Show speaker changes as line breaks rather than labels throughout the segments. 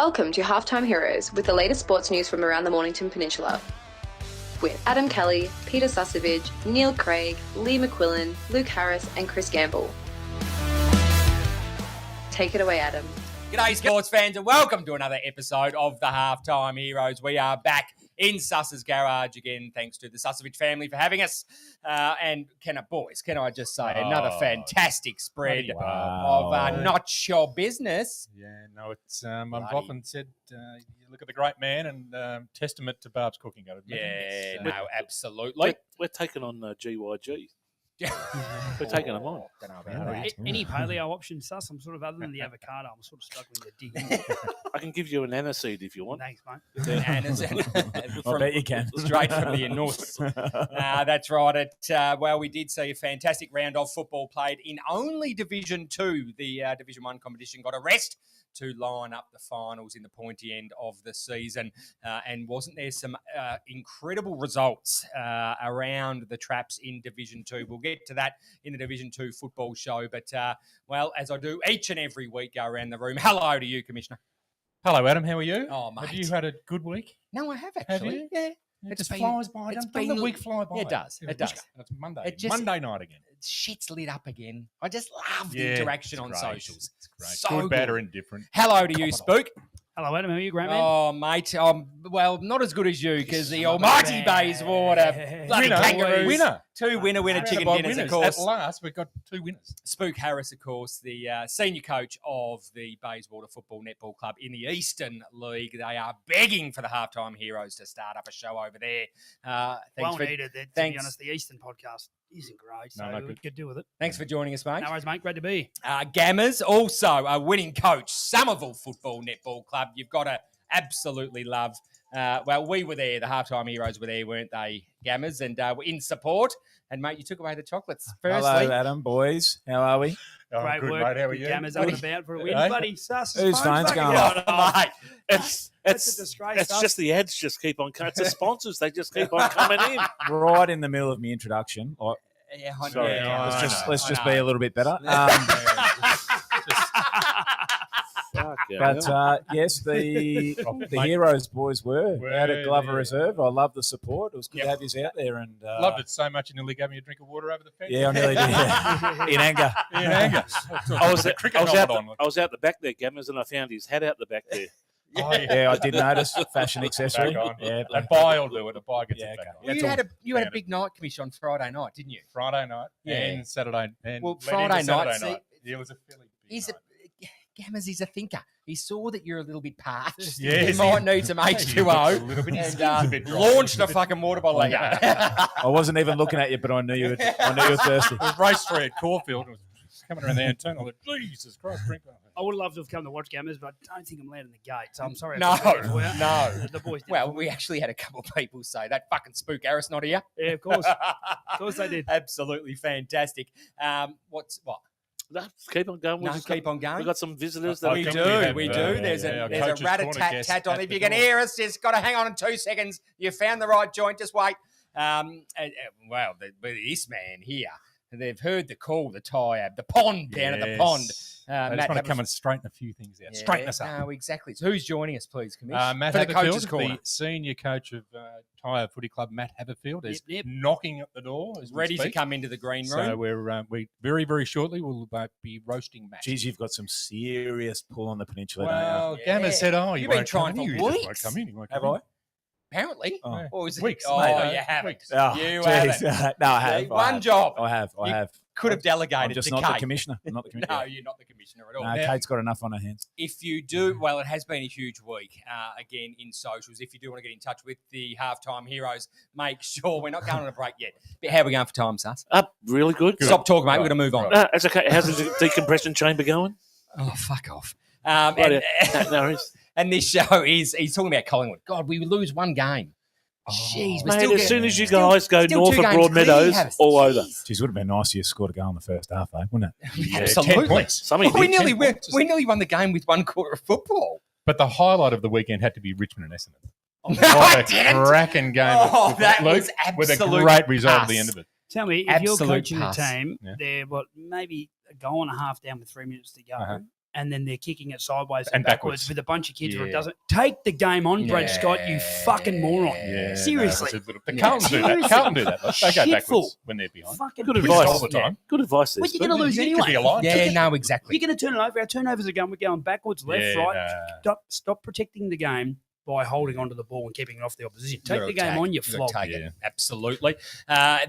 Welcome to Halftime Heroes with the latest sports news from around the Mornington Peninsula. With Adam Kelly, Peter Susovich, Neil Craig, Lee McQuillan, Luke Harris and Chris Gamble. Take it away, Adam.
G'day sports fans and welcome to another episode of the Halftime Heroes. We are back in Suss's garage again, thanks to the Susovich family for having us. And can I just say, another fantastic spread of not your business.
Yeah, no, it's I've often said, you look at the great man and testament to Barb's cooking.
Absolutely.
We're taking on GYG. We're taking them on.
Don't know about that.
Any paleo option, Sus? I'm sort of, other than the avocado, I'm sort of struggling to dig in.
I can give you an aniseed if you want.
Thanks, mate.
I
bet you can.
Straight from the north. That's right. Well, we did see a fantastic round of football played in only Division 2. The Division 1 competition got a rest to line up the finals in the pointy end of the season. And wasn't there some incredible results around the traps in Division 2? We'll get to that in the Division 2 football show. But, well, as I do each and every week, go around the room. Hello to you, Commissioner.
Hello, Adam. How are you?
Oh, mate.
Have you had a good week?
No, I have
Have
actually.
you?
Yeah.
It just flies by. Doesn't the week fly by?
It does. It does.
It's Monday.
Monday
night again.
Shit's lit up again. I just love the interaction on socials.
It's great.
So
good, bad, or indifferent.
Hello to you, Spook.
Hello, Adam. How are you, great man?
Oh, mate. Well, not as good as you because the almighty Bayswater bloody Kangaroos.
Winner.
Two winner chicken dinners, of course.
At last, we've got two winners.
Spook Harris, of course, the senior coach of the Bayswater Football Netball Club in the Eastern League. They are begging for the Halftime Heroes to start up a show over there.
Needed. To be honest, the Eastern podcast isn't great, so we could do with it.
Thanks for joining us, mate.
No worries, mate. Great to be.
Gammas, also a winning coach, Somerville Football Netball Club. You've got to absolutely love. Well, we were there. The Halftime Heroes were there, weren't they, Gammas? And we're in support. And, mate, you took away the chocolates. Firstly,
hello, Adam, boys. How are we?
Oh,
great
good,
work.
mate. How are you?
Gamma's up and about for a win. Bloody Sus.
Whose phone's going off?
mate.
It's
a disgrace.
It's just the ads just keep on coming. It's the sponsors. They just keep on coming in.
Right in the middle of my introduction.
Yeah,
Sorry,
yeah,
let's just be a little bit better. Yes, the Heroes boys were out at Glover Reserve. I love the support. It was good to have you out there. And
loved it so much you nearly gave me a drink of water over the fence.
Yeah, I nearly did. In anger.
I was out the back there, Gammers, and I found his hat out the back there.
Oh, yeah, I did notice. Fashion accessory.
Yeah, a buy will do it. A buy gets it back on.
Well, you had a big night, Commish, on Friday night, didn't you?
Friday night and Saturday. And
Friday night.
It was a fairly big night.
Gammas, he's a thinker. He saw that you're a little bit parched.
Yes,
he might need some H2O and launched a fucking water bottle at you.
I wasn't even looking at you, but I knew you were thirsty.
It was race 3 at Caulfield. It was coming around there and turning. I went, Jesus Christ, drink that.
I would love to have come to watch Gammas, but I don't think I'm allowed in the gate, so I'm sorry.
No.
The boys did.
Well, we actually had a couple of people say that fucking Spook Harris not here.
Yeah, of course. Of course they did.
Absolutely fantastic. What?
No, keep on going.
Keep on going.
We've got some visitors.
We do. There's a rat-a-tat-tat on. If you can hear us, just got to hang on in 2 seconds. You found the right joint. Just wait. Well, this man here, they've heard the call, the Tyabb, the pond down at the pond.
I just want to come and straighten a few things out. Straighten us up.
No, exactly. So who's joining us, please, Commish?
Matt Haverfield, the senior coach of Tyabb Footy Club, Matt Haverfield, is knocking at the door.
Ready to come into the green room.
So we very, very shortly will be roasting Matt.
Geez, you've got some serious pull on the peninsula,
don't you? Gamma said,
you've been trying for weeks.
Have I?
Apparently.
Oh.
Weeks. Oh, you haven't. You haven't.
No, I have.
One job.
I have.
Could have delegated
I'm just
to
not
Kate.
the commissioner.
No, you're not the commissioner at all.
No, Kate's got enough on her hands.
If you do, well, it has been a huge week, again, in socials. If you do want to get in touch with the Halftime Heroes, make sure we're not going on a break yet. But how are we going for time, Sus?
Really good.
Stop talking, mate. We're going to move on.
That's okay. How's the decompression chamber going?
Oh, fuck off. And this show he's talking about Collingwood. God, we lose one game. Jeez,
mate, as soon as you guys go north of Broadmeadows, all over.
Geez, would have been nice if you scored a goal in the first half, wouldn't it?
Absolutely.
10 points.
We nearly won the game with 1 quarter of football.
But the highlight of the weekend had to be Richmond and Essendon.
What
a cracking game.
That was
with a great result
pass.
at the end of it.
Tell me, if you're coaching
pass.
a team, they're maybe a goal and a half down with 3 minutes to go. and then they're kicking it sideways
And
and backwards
backwards.
with a bunch of kids where it
Yeah.
doesn't. Take the game on, Brad
Yeah.
Scott, you fucking moron.
Yeah,
Seriously.
The Carlton do that.
Seriously.
Carlton do that. They go
Shitful.
backwards when they're behind.
Fucking
Good
piss
advice.
off.
All the time.
Good advice there.
Well, you're going to lose
It
anyway.
could be a line.
Yeah, no, exactly.
You're going to turn it over. Our turnovers are going. We're going backwards, left,
Yeah,
right. Stop protecting the game by holding onto the ball and keeping it off the opposition. Take the game on, you flog.
Take it. Absolutely.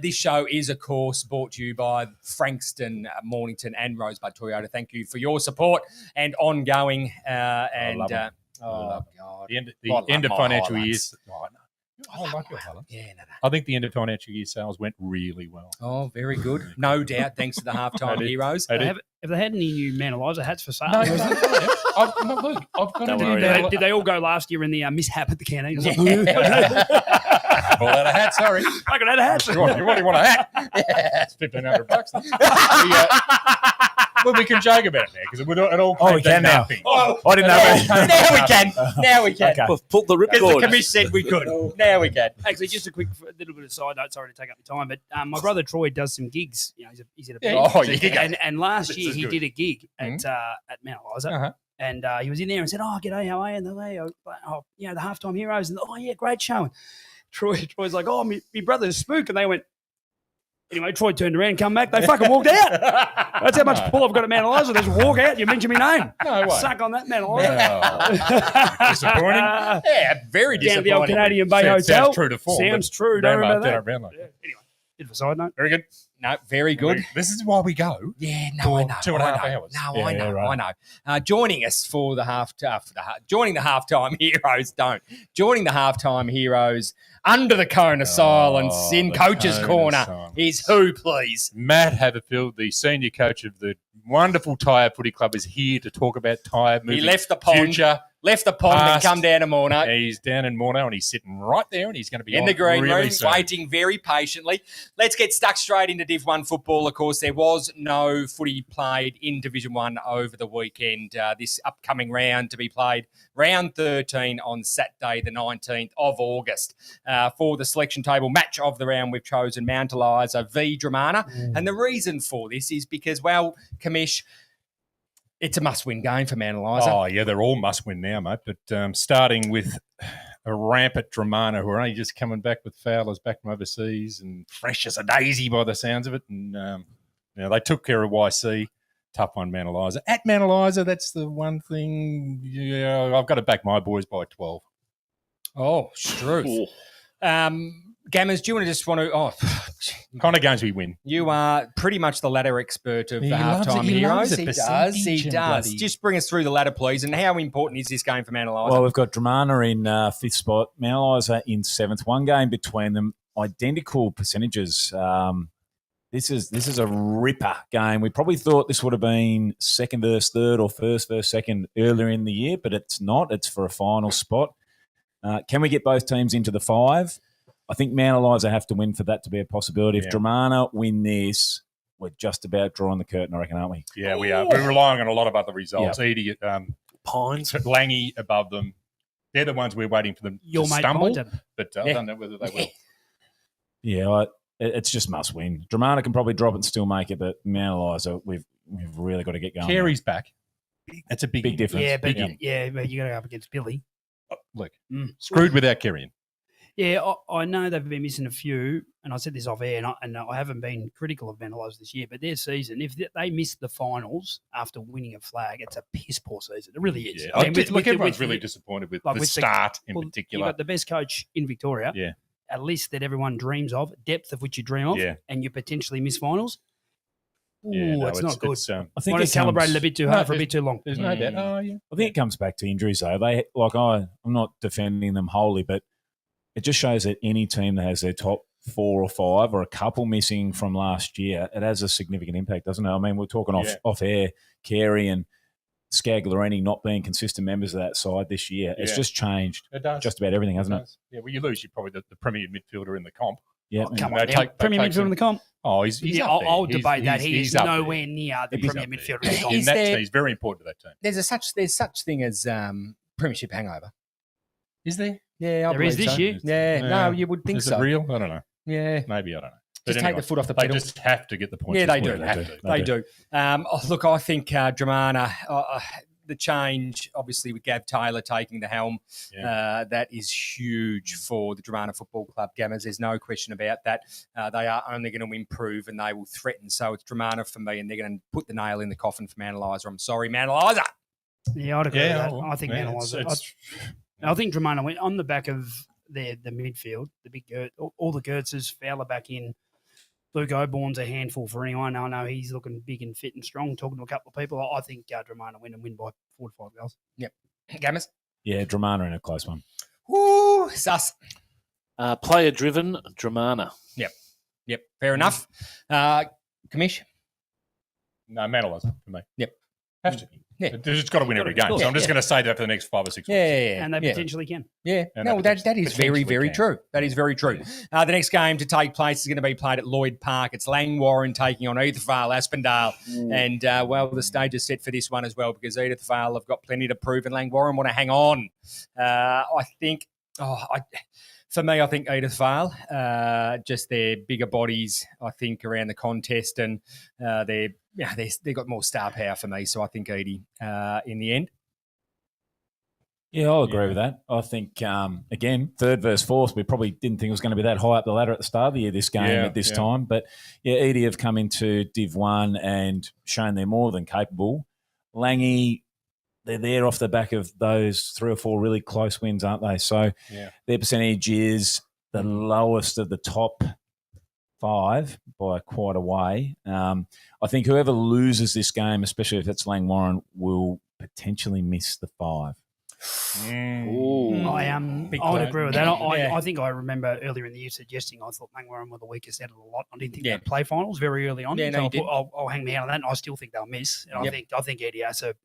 This show is, of course, brought to you by Frankston, Mornington, and Rosebud Toyota. Thank you for your support and ongoing.
love 'em.
God,
The end
I
of
love my
financial
highlights.
year. I like your highlights.
Yeah, no.
I think the end of financial year sales went really well.
Oh, very good. No doubt, thanks to the halftime
did.
heroes.
They did.
Have they had any new Man Eliza hats for sale?
No, Look, I've got
Don't
to
worry.
do
Did they all go last year in the mishap at the canteen?
All out of hat, sorry.
I could have a hat.
You want a hat? It's $1,500. Well, we can joke about it now because it all
Oh,
came
we
to
can now.
nothing.
I didn't know that.
Now we can. Now we can.
Okay.
Pull the
Because the
ripcord.
commish said we could. Now we can.
Actually, just a quick little bit of side note. Sorry to take up your time, but my brother Troy does some gigs. You know, he's at a
Yeah,
band.
Oh, yeah.
And last
This
year
is
he
good.
did a gig at
Mhm.
Mount Eliza.
Uh-huh.
And he was in there and said, "Oh, g'day, how are you?" And they're like, "Oh, you know, the halftime heroes." And oh, yeah, great show. And Troy's like, "Oh, my brother's Spook," and they went. Anyway, Troy turned around, come back. They fucking walked out. That's how much pull I've got at Mount Eliza. They just walk out. You mention my name.
No way.
Suck on that, Mount Eliza.
No. Disappointing.
Yeah, very
Down at the old
disappointing.
Canadian Bay
Sounds
Hotel.
true to form.
Sounds
but
true. Don't remember that.
round like
Yeah.
that.
Anyway, bit of a side note.
Very good.
No, very good.
This is why we go.
Yeah, no,
For
I know.
2.5
I know.
hours.
No,
Yeah,
I know.
right.
I know. Joining us for the joining the halftime heroes. Joining the halftime heroes under the cone of silence in
the
coach's
cone of
corner
silence.
is who, please?
Matt Haverfield, the senior coach of the wonderful Tyabb Footy Club, is here to talk about Tyabb
He
moving
left the pond,
future.
and
past.
come down to Morno.
He's down in Morno and he's sitting right there and he's going to be
In
on
the green
really
room,
soon.
waiting very patiently. Let's get stuck straight into Div 1 football. Of course, there was no footy played in Division 1 over the weekend. This upcoming round to be played, round 13 on Saturday, the 19th of August. For the selection table match of the round, we've chosen Mount Eliza v Dromana. And the reason for this is because, well, Commish, it's a must-win game for Mount Eliza.
Oh, yeah, they're all must-win now, mate. But starting with a rampant Dromana, who are only just coming back with Fowlers back from overseas and fresh as a daisy by the sounds of it. And they took care of YC. Tough one, Mount Eliza. At Mount Eliza, that's the one thing. Yeah, I've got to back my boys by 12.
Oh, Struth. Gammers, do you want to
Kind of games we win.
You are pretty much the ladder expert of
He
the
loves
halftime
it. He
heroes.
loves it.
He does.
Percentage
He
and
does.
bloody-
Just bring us through the ladder, please. And how important is this game for Mount Eliza?
Well, we've got Dromana in fifth spot, Mount Eliza in seventh. One game between them, identical percentages. This is a ripper game. We probably thought this would have been second versus third or first versus second earlier in the year, but it's not. It's for a final spot. Can we get both teams into the five? I think Mount Eliza have to win for that to be a possibility. If
Yeah.
Dromana win this, we're just about drawing the curtain, I reckon, aren't we?
Yeah, we are. We're relying on a lot of other results.
Yeah.
Edie,
Pines.
Langy above them. They're the ones we're waiting for them
Your
to
mate
stumble.
Pines.
But I don't know whether they will.
Yeah, it's just must win. Dromana can probably drop it and still make it, but Mount Eliza, we've really got to get going.
Carey's back. That's a big
difference.
Yeah, but
Big
but you got to go up against Billy.
Look,
Mm.
screwed without Carey.
Yeah, I know they've been missing a few, and I said this off air, and I haven't been critical of Mount Eliza this year, but their season, if they miss the finals after winning a flag, it's a piss poor season. It really is.
Yeah.
I mean,
Everyone's really disappointed with
like
the
with
start in
well,
particular.
You've got the best coach in Victoria,
Yeah.
at least that everyone dreams of, depth of which you dream of,
Yeah.
and you potentially miss finals. Ooh,
Yeah, no,
it's not good.
I think
Might have
it
calibrated
comes-
a bit too
No,
hard for a bit too long.
There's no doubt. Oh, yeah.
I think it comes back to injuries, though. I'm not defending them wholly, but it just shows that any team that has their top 4 or 5 or a couple missing from last year, it has a significant impact, doesn't it? I mean, we're talking off air, Carey and Scaglarini not being consistent members of that side this year. It's
Yeah.
just changed
It does.
just about everything, hasn't it?
does. Yeah, well, you lose, you're probably the premier midfielder in the comp.
Yeah.
Oh, come
They
on,
take- they
Premier
take
midfielder
some-
in the comp.
Oh, he's
Yeah,
up there.
I'll debate that. He is
up there.
nowhere near the
He's
Premier
up there.
midfielder in the comp.
In that
there-
team, he's very important to that team.
There's such thing as premiership hangover.
Is there?
Yeah, I
There is
believe
this
so.
year.
Yeah, no, you would think
Is
so.
it real? I don't know.
Yeah.
Maybe, I don't know.
Just take the foot off the pedal.
They just have to get the points.
Yeah, they do.
They do.
Look, I think Dromana, the change, obviously, with Gav Taylor taking the helm, that is huge for the Dromana Football Club Gammers. There's no question about that. They are only going to improve and they will threaten. So it's Dromana for me, and they're going to put the nail in the coffin for Mount Eliza. I'm sorry, Mount Eliza.
Yeah, I'd agree with that.
Well,
I think Mount Eliza. I think Dromana went on the back of the midfield, the big all the Gertzes, Fowler back in. Luke Oborn's a handful for anyone. I know he's looking big and fit and strong. Talking to a couple of people, I think Dromana win by 4 to 5 goals.
Yep. Gammers?
Yeah, Dromana in a close one.
Ooh, sus.
Player-driven, Dromana.
Yep. Fair enough. Commish?
No, Mount Eliza for me.
Yep.
Have to.
Yeah.
It's got to win every game. So I'm just going to say that for the next 5 or 6 weeks.
Yeah.
And they potentially can.
Yeah.
And
No, that is very,
potentially
very
can.
true. That is very true. The next game to take place is going to be played at Lloyd Park. It's Lang Warren taking on Edith Vale, Aspendale. And, the stage is set for this one as well because Edith Vale have got plenty to prove and Lang Warren want to hang on. I think Edith Vale, just their bigger bodies, I think, around the contest and they've got more star power for me. So I think Edie in the end.
Yeah, I'll agree with that. I think, again, third versus fourth, we probably didn't think it was going to be that high up the ladder at the start of the year, this game at this time. But, Edie have come into Div 1 and shown they're more than capable. Langy, they're there off the back of those 3 or 4 really close wins, aren't they? So their percentage is the lowest of the top 5 by quite a way. I think whoever loses this game, especially if it's Lang Warren, will potentially miss the 5.
I would agree with that. I think I remember earlier in the year suggesting I thought Lang Warren were the weakest out of the lot. I didn't think they'd play finals very early on. I'll hang me out on that. And I still think they'll miss. And I think Eddie Asa,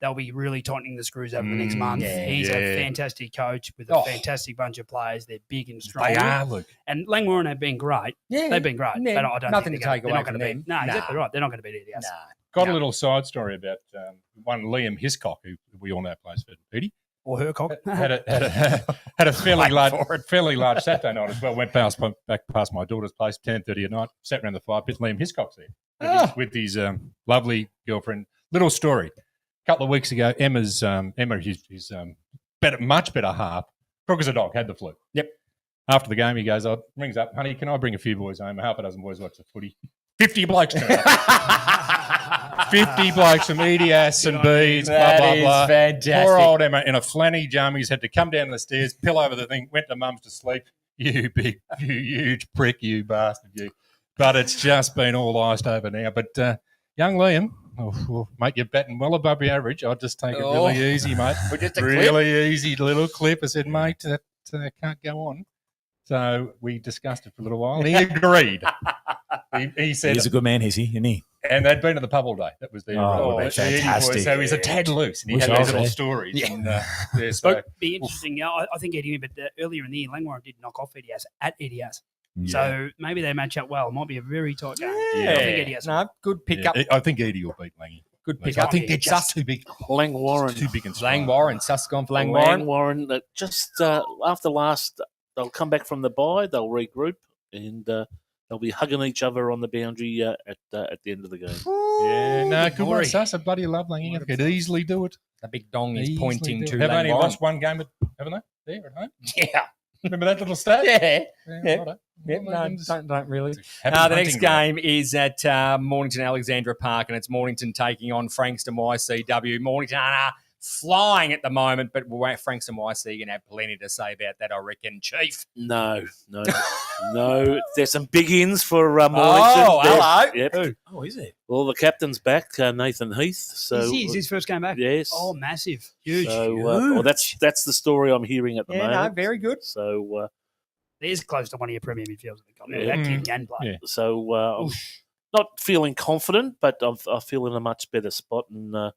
they'll be really tightening the screws over the next month. He's a fantastic coach with a fantastic bunch of players. They're big and strong.
They are, look.
And Lang Warren have been great.
Yeah.
They've been great.
Yeah.
But I don't
Nothing
think
to take away from
beat.
them.
No, exactly right. They're not going to beat Eddie Asa.
Got a little side story about one Liam Hiscock, who we all know plays for Edie.
Or Hercock.
had a fairly large Saturday night as well. Went back past my daughter's place, 10:30 at night. Sat around the fire pit. Liam Hiscock's there with his lovely girlfriend. Little story. A couple of weeks ago, Emma, his much better half, crook as a dog, had the flu.
Yep.
After the game, he goes, rings up, honey, can I bring a few boys home? Half a dozen boys watch the footy. 50 blokes turned up. 50 blokes from EDS and Bees, blah, blah, blah.
Fantastic.
Poor old Emma in a flanny jammies had to come down the stairs, pill over the thing, went to mum's to sleep. You huge prick, you bastard, you. But it's just been all iced over now. But young Liam, mate, you're batting well above the average. I'll just take it really easy, mate.
Just a
really easy little clip. I said, mate, that can't go on. So we discussed it for a little while, and he agreed. He said
he's a good man, isn't he?
And they'd been to the pub all day. That was
that's fantastic.
So he's a tad loose, and he
Wish
had
I
those
was
little
there.
stories.
Yeah.
And, so,
It'd be interesting. I think Eddie, but earlier in the year, Lang Warren did knock off Eddie Asa at Eddie Asa. So maybe they match up well. It might be a very tight game.
Yeah.
I think Eddie Asa.
No, good pickup.
I think Edie will beat Langy.
Good
I
pickup.
think they're just too big.
Lang Warren.
Too big and strong.
Lang Warren. Sus gone for Lang
Lang
Warren.
Warren. Just after last, they'll come back from the bye. They'll regroup and they'll be hugging each other on the boundary at the end of the game.
Yeah, no, good one, Sus. I bloody love Langy. I could easily do it.
The big dong is pointing to
Have
Lang
only
Warren.
lost one game, haven't they? There at home.
Yeah.
Remember that little stat?
Yeah. Don't really. The next game is at Mornington Alexandra Park, and it's Mornington taking on Frankston YCW. Mornington are flying at the moment, but Frankston YC going to have plenty to say about that, I reckon. Cheif.
No. There's some big ins for Mornington.
Oh, hello.
Yep.
Oh, is it?
Well, the captain's back, Nathan Heath. So
Is his first game back?
Yes.
Oh, massive. Huge.
So that's the story I'm hearing at the moment.
No, very good.
So
There's close to one of your premium midfielders. That kid can play.
Yeah.
So I'm not feeling confident, but I feel in a much better spot, and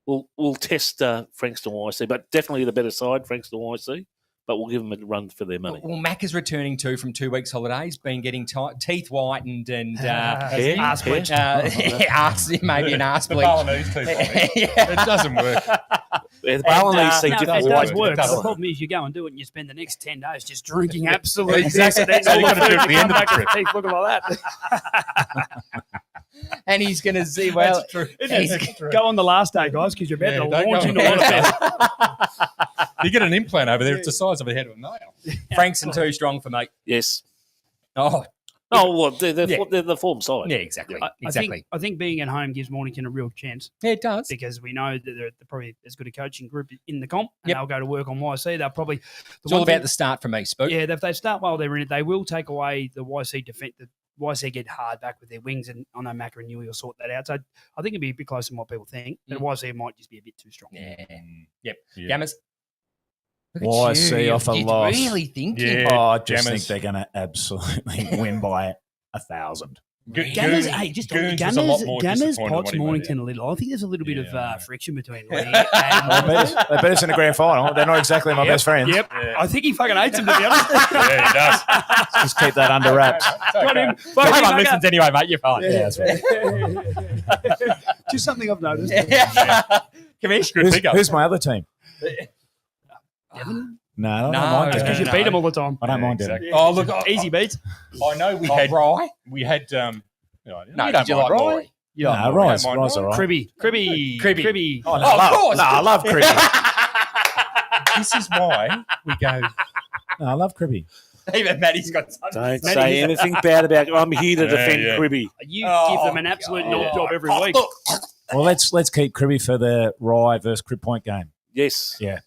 we'll test Frankston YC, but definitely the better side, Frankston YC. But we'll give them a run for their money.
Well, Mac is returning too from 2 weeks' holidays, been getting teeth whitened and
Arse bleached.
maybe an arse
The
bleach.
Balinese teeth. It doesn't work.
Well, these things
No,
different
it does
ways.
work.
It does
The
work.
problem is you go and do it and you spend the next 10 days just drinking absolute
Exactly.
piss.
So you're gonna do it at the end of the
Come
trip.
back with teeth looking like that.
And he's going to see, well,
Go on the last day, guys, because you're about
Yeah,
to
don't
launch
go
into
on
one of
the
them.
You get an implant over there; it's the size of the head of a nail.
Frankston too strong for me.
Yes.
Oh,
Well, they're
Yeah.
the form side.
yeah, exactly.
I think being at home gives Mornington a real chance
Yeah, it does.
because we know that they're probably as good a coaching group in the comp, and
Yep.
they'll go to work on YC. They'll probably
It's all about the start for me, Spook.
yeah. If they start while they're in it, they will take away the YC defense. The YC get hard back with their wings, and I know Macca and Newey will sort that out. So I think it'd be a bit closer than what people think. But YC might just be a bit too strong.
Yeah. Yep.
Yeah.
Gammers. Look at
YC
you.
off a
You're
loss.
really thinking.
Yeah.
Oh, I just
Jammers.
think they're going to absolutely win by 1,000.
Gunners, hey, just on
Goons was a lot more
Gunners
disappointed
pots
when he went
Mornington a little. I think there's a little bit
Yeah.
of friction between Lee
They
and
beat us in the grand final. They're not exactly my best friends.
Yep. I think he fucking hates him, to be honest.
Yeah, he does.
Just keep that under wraps.
Got him.
Well,
Fucking
everyone
fucker.
listens anyway, mate. You're fine.
Yeah, that's right.
Just something I've noticed.
Commish.
Good pickup.
Who's my other team?
Devon?
No, I don't
No,
mind
Just because
Devon.
you beat him all the time.
I don't mind Devon.
Exactly. Oh, look,
Easy beats.
I know we
Oh,
had
Rye?
we had
No,
you
did you like Roy?
You like
No,
Roy.
Rise,
Don't mind
Rise, all right.
Cribby.
Oh, no,
Oh, of
I love,
course.
No, I love Cribby.
This is why we go.
No, I love Cribby.
Even Maddie's got something.
Don't
Matty,
say
he's-
anything bad about. I'm here to
Yeah,
defend
yeah.
Cribby.
You
Oh,
give them an absolute
God.
knock job every week.
Well, let's keep Cribby for the Rye versus Crib Point game.
Yes.
Yeah.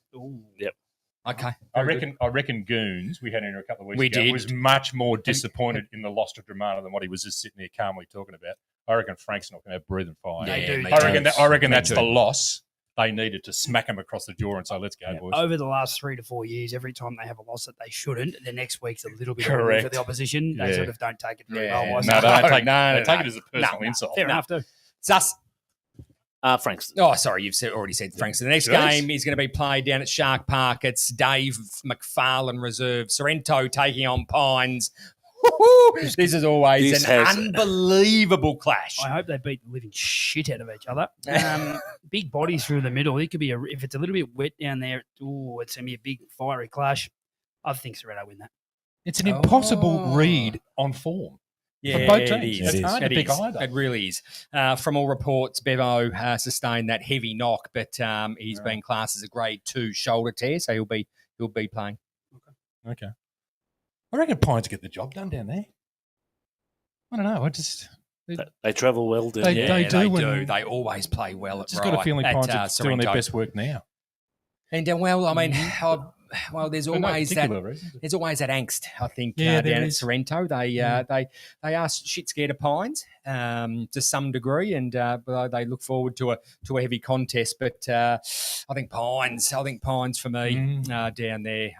Okay.
I reckon Goons we had in here a couple of weeks
We
ago
did.
was much more disappointed in the loss of Dromana than what he was just sitting there calmly talking about. I reckon Frankston will come out breathing fire.
They do.
me
I
too.
reckon
Me
that's
too.
the loss. They needed to smack him across the jaw and say, "Let's go, boys."
Over the last 3 to 4 years, every time they have a loss that they shouldn't, the next week's a little bit of a win
Correct.
for the opposition. They
Yeah.
sort of don't take it very
Yeah.
well.
No, they don't take,
No,
they
no,
take
no.
it as a personal
No.
insult.
Fair enough, too.
Sus.
Frankston.
Oh, sorry, you've already said Frankston. The next
Jeez.
game is going to be played down at Shark Park. It's Dave McFarlane Reserve. Sorrento taking on Pines. Woo-hoo! This is always
This
an
has-
unbelievable clash.
I hope they beat the living shit out of each other. Big bodies through the middle. It could be if it's a little bit wet down there. Ooh, it's gonna be a big fiery clash. I think Sorrento win that.
It's an impossible
Oh.
read on form.
Yeah,
both
it
teams.
is.
It's hard to
It
pick
is.
either.
It really is. From all reports, Bevo sustained that heavy knock, but he's been classed as a grade 2 shoulder tear, so he'll be playing.
Okay. I reckon Pines get the job done down there. I don't know. I just
They travel well. Don't
They-
they?
they do
They
when-
do. They always play well at
just got a
Rye,
feeling
at,
Pines are doing their
Sorrento.
best work now.
And well, I mean, there's
For no
always that.
particular reason.
There's always that angst, I think,
Yeah, there
down at
is.
Sorrento. They are shit scared of Pines to some degree, and they look forward to a heavy contest. But I think Pines for me down there.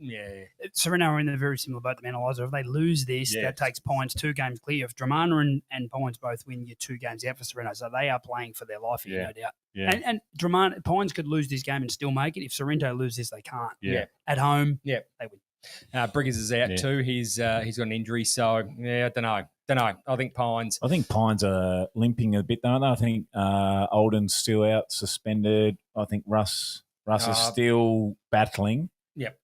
Yeah,
Sorrento are in a very similar boat to Eliza. If they lose this,
Yeah.
that takes Pines 2 games clear. If Dromana and Pines both win, you're 2 games out for Sorrento. So they are playing for their life here,
Yeah.
no doubt.
Yeah.
And Dromana, Pines could lose this game and still make it. If Sorrento lose this, they can't.
Yeah.
At home,
yeah.
they win.
Briggers is out
Yeah.
too. He's got an injury, so yeah, I don't know. I think Pines.
I think Pines are limping a bit, don't they? I think Olden's still out, suspended. I think Russ is still battling.
Yep.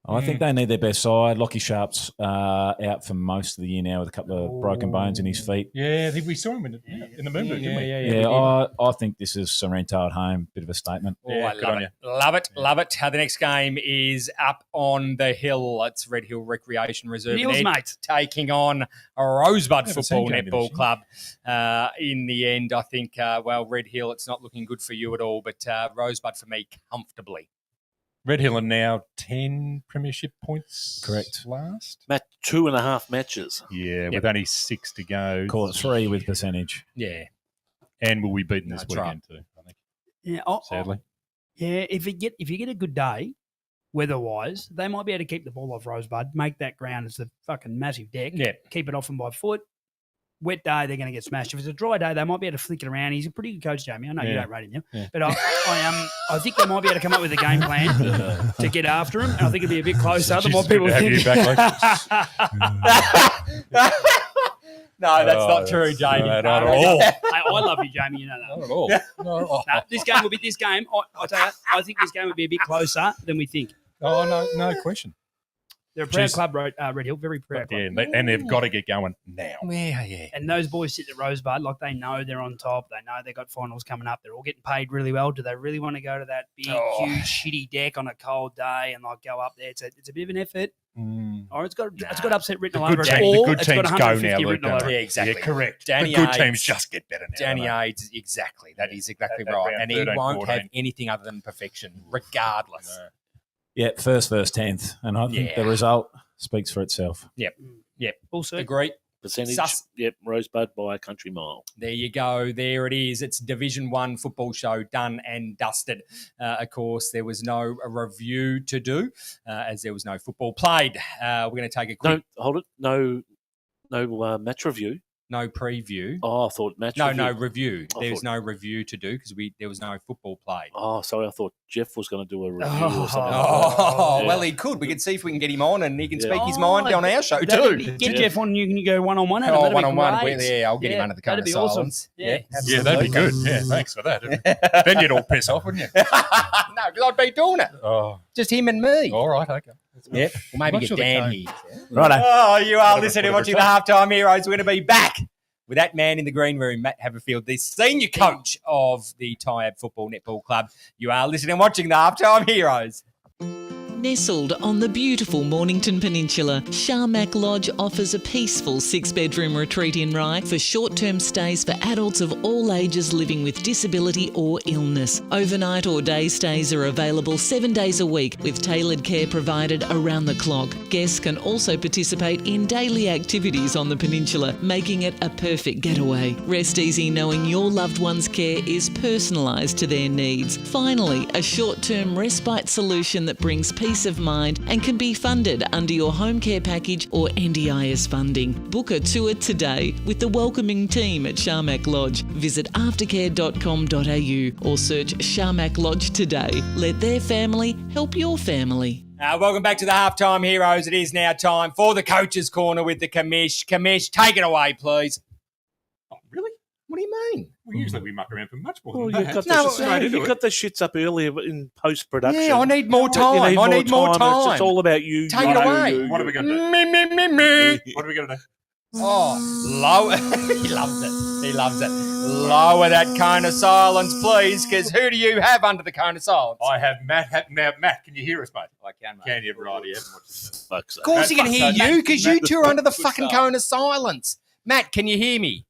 I think they need their best side. Lockie Sharp's out for most of the year now with a couple of broken bones in his feet.
Yeah, I think we saw him in the Moonboot, didn't we?
Yeah, I think this is Sorrento at home. Bit of a statement.
Oh,
Yeah,
I
good
love
on
it. Love it. Love it. The next game is up on the hill. It's Red Hill Recreation Reserve.
Neil's
Ed
mate.
taking on a Rosebud
Haven't
Football
seen Jamie this
Netball
year.
Club. In the end, I think, Red Hill, it's not looking good for you at all, but Rosebud for me comfortably.
Red Hill are now 10 premiership points.
Correct.
Last.
2.5 matches.
Yeah, with only 6 to go.
Call it 3 with percentage.
Yeah.
And will be beaten this
That's right.
weekend too, I think,
Yeah,
sadly.
yeah. If you get a good day, weather-wise, they might be able to keep the ball off Rosebud, make that ground as a fucking massive deck,
Yeah.
keep it off them by foot. Wet day, they're going to get smashed. If it's a dry day, they might be able to flick it around. He's a pretty good coach, Jamie. I know you
Yeah.
don't rate him,
Yeah.
but I think they might be able to come up with a game plan to get after him. And I think it'll be a bit closer than what
Jesus,
people
good to have
think.
you back,
No, that's
Oh,
not true,
that's
Jamie.
not at all.
I love you, Jamie. You know that.
Not at all.
No, this game will be this game. I tell you, I think this game will be a bit closer than we think.
Oh, no question.
They're a proud
Jeez.
club, Red Hill, very proud club.
Yeah, and they've got to get going now.
Yeah.
And those boys sit at Rosebud, like they know they're on top. They know they've got finals coming up. They're all getting paid really well. Do they really want to go to that big, huge, shitty deck on a cold day and like go up there? It's a bit of an effort. Or it's got upset written all over it.
The good
It's
teams
got
go
150
now, Luke,
written all
don't
over
they?
it.
Yeah, exactly.
Yeah, correct.
Danny
the good
Aids-
teams just get better now.
Danny
don't they?
Aids, exactly. That is exactly
That
right.
round
And he
13,
won't
14.
have anything other than perfection, regardless.
No.
Yeah, first versus 10th. And I think the result speaks for itself.
Yep.
Also,
Agree.
Percentage,
Sus-
yep, Rosebud by a country mile.
There you go. There it is. It's Division 1 football show done and dusted. Of course, there was no review to do as there was no football played. We're going to take a quick
No, hold it. No match review.
no preview.
Oh, I thought match
No,
review.
no review.
I
There was
thought-
no review to do because there was no football played.
Oh, sorry. I thought Jeff was going to do a review
Oh.
or something.
Oh,
Yeah.
well, he could. We could see if we can get him on and he can
Yeah.
speak his mind on our show
that'd
too.
be- Get Jeff on. You can go one-on-one.
Oh,
That'd be
one-on-one.
great.
Yeah, I'll get him under the cone
that'd
of
be awesome.
silence.
Yeah.
Yeah, that'd be good. Yeah, thanks for that. Then you'd all piss off, wouldn't you?
No, because I'd be doing it.
Oh,
Just him and me.
all right, okay.
Yep. Well, maybe
Not
get
sure they
Dan
came.
here.
Righto.
Oh, you are
Whatever-
listening and
whatever
watching the
it's
Halftime Heroes. We're going to be back with that man in the green room, Matt Haverfield, the senior coach of the Tyabb Football Netball Club. You are listening and watching the Halftime Heroes.
Nestled on the beautiful Mornington Peninsula, Sharmac Lodge offers a peaceful 6-bedroom retreat in Rye for short-term stays for adults of all ages living with disability or illness. Overnight or day stays are available 7 days a week with tailored care provided around the clock. Guests can also participate in daily activities on the peninsula, making it a perfect getaway. Rest easy knowing your loved one's care is personalised to their needs. Finally, a short-term respite solution that brings peace of mind and can be funded under your home care package or NDIS funding. Book a tour today with the welcoming team at Sharmac Lodge. Visit aftercare.com.au or search Sharmac Lodge today. Let their family help your family.
Welcome back to the Halftime Heroes. It is now time for the Coach's Corner with the Commish. Commish, take it away, please.
Oh, really?
What do you mean?
Well, usually we muck around for much more
Well,
than
you
that.
got,
No,
you got the shits up earlier in post-production.
Yeah, I need more
You
time. I need more
It's
time.
just all about you.
Take
you,
it away.
you,
What are we going to do?
Me.
What are we going to do?
Oh, lower. He loves it. He loves it. Lower that cone of silence, please, because who do you have under the cone of silence?
I have Matt. Now, Matt, can you hear us, mate?
I can, mate.
Can you? Right, you haven't watched this.
Fuck's
Of course he can hear you, because you two are under the
good
fucking
start.
cone of silence. Matt, can you hear me?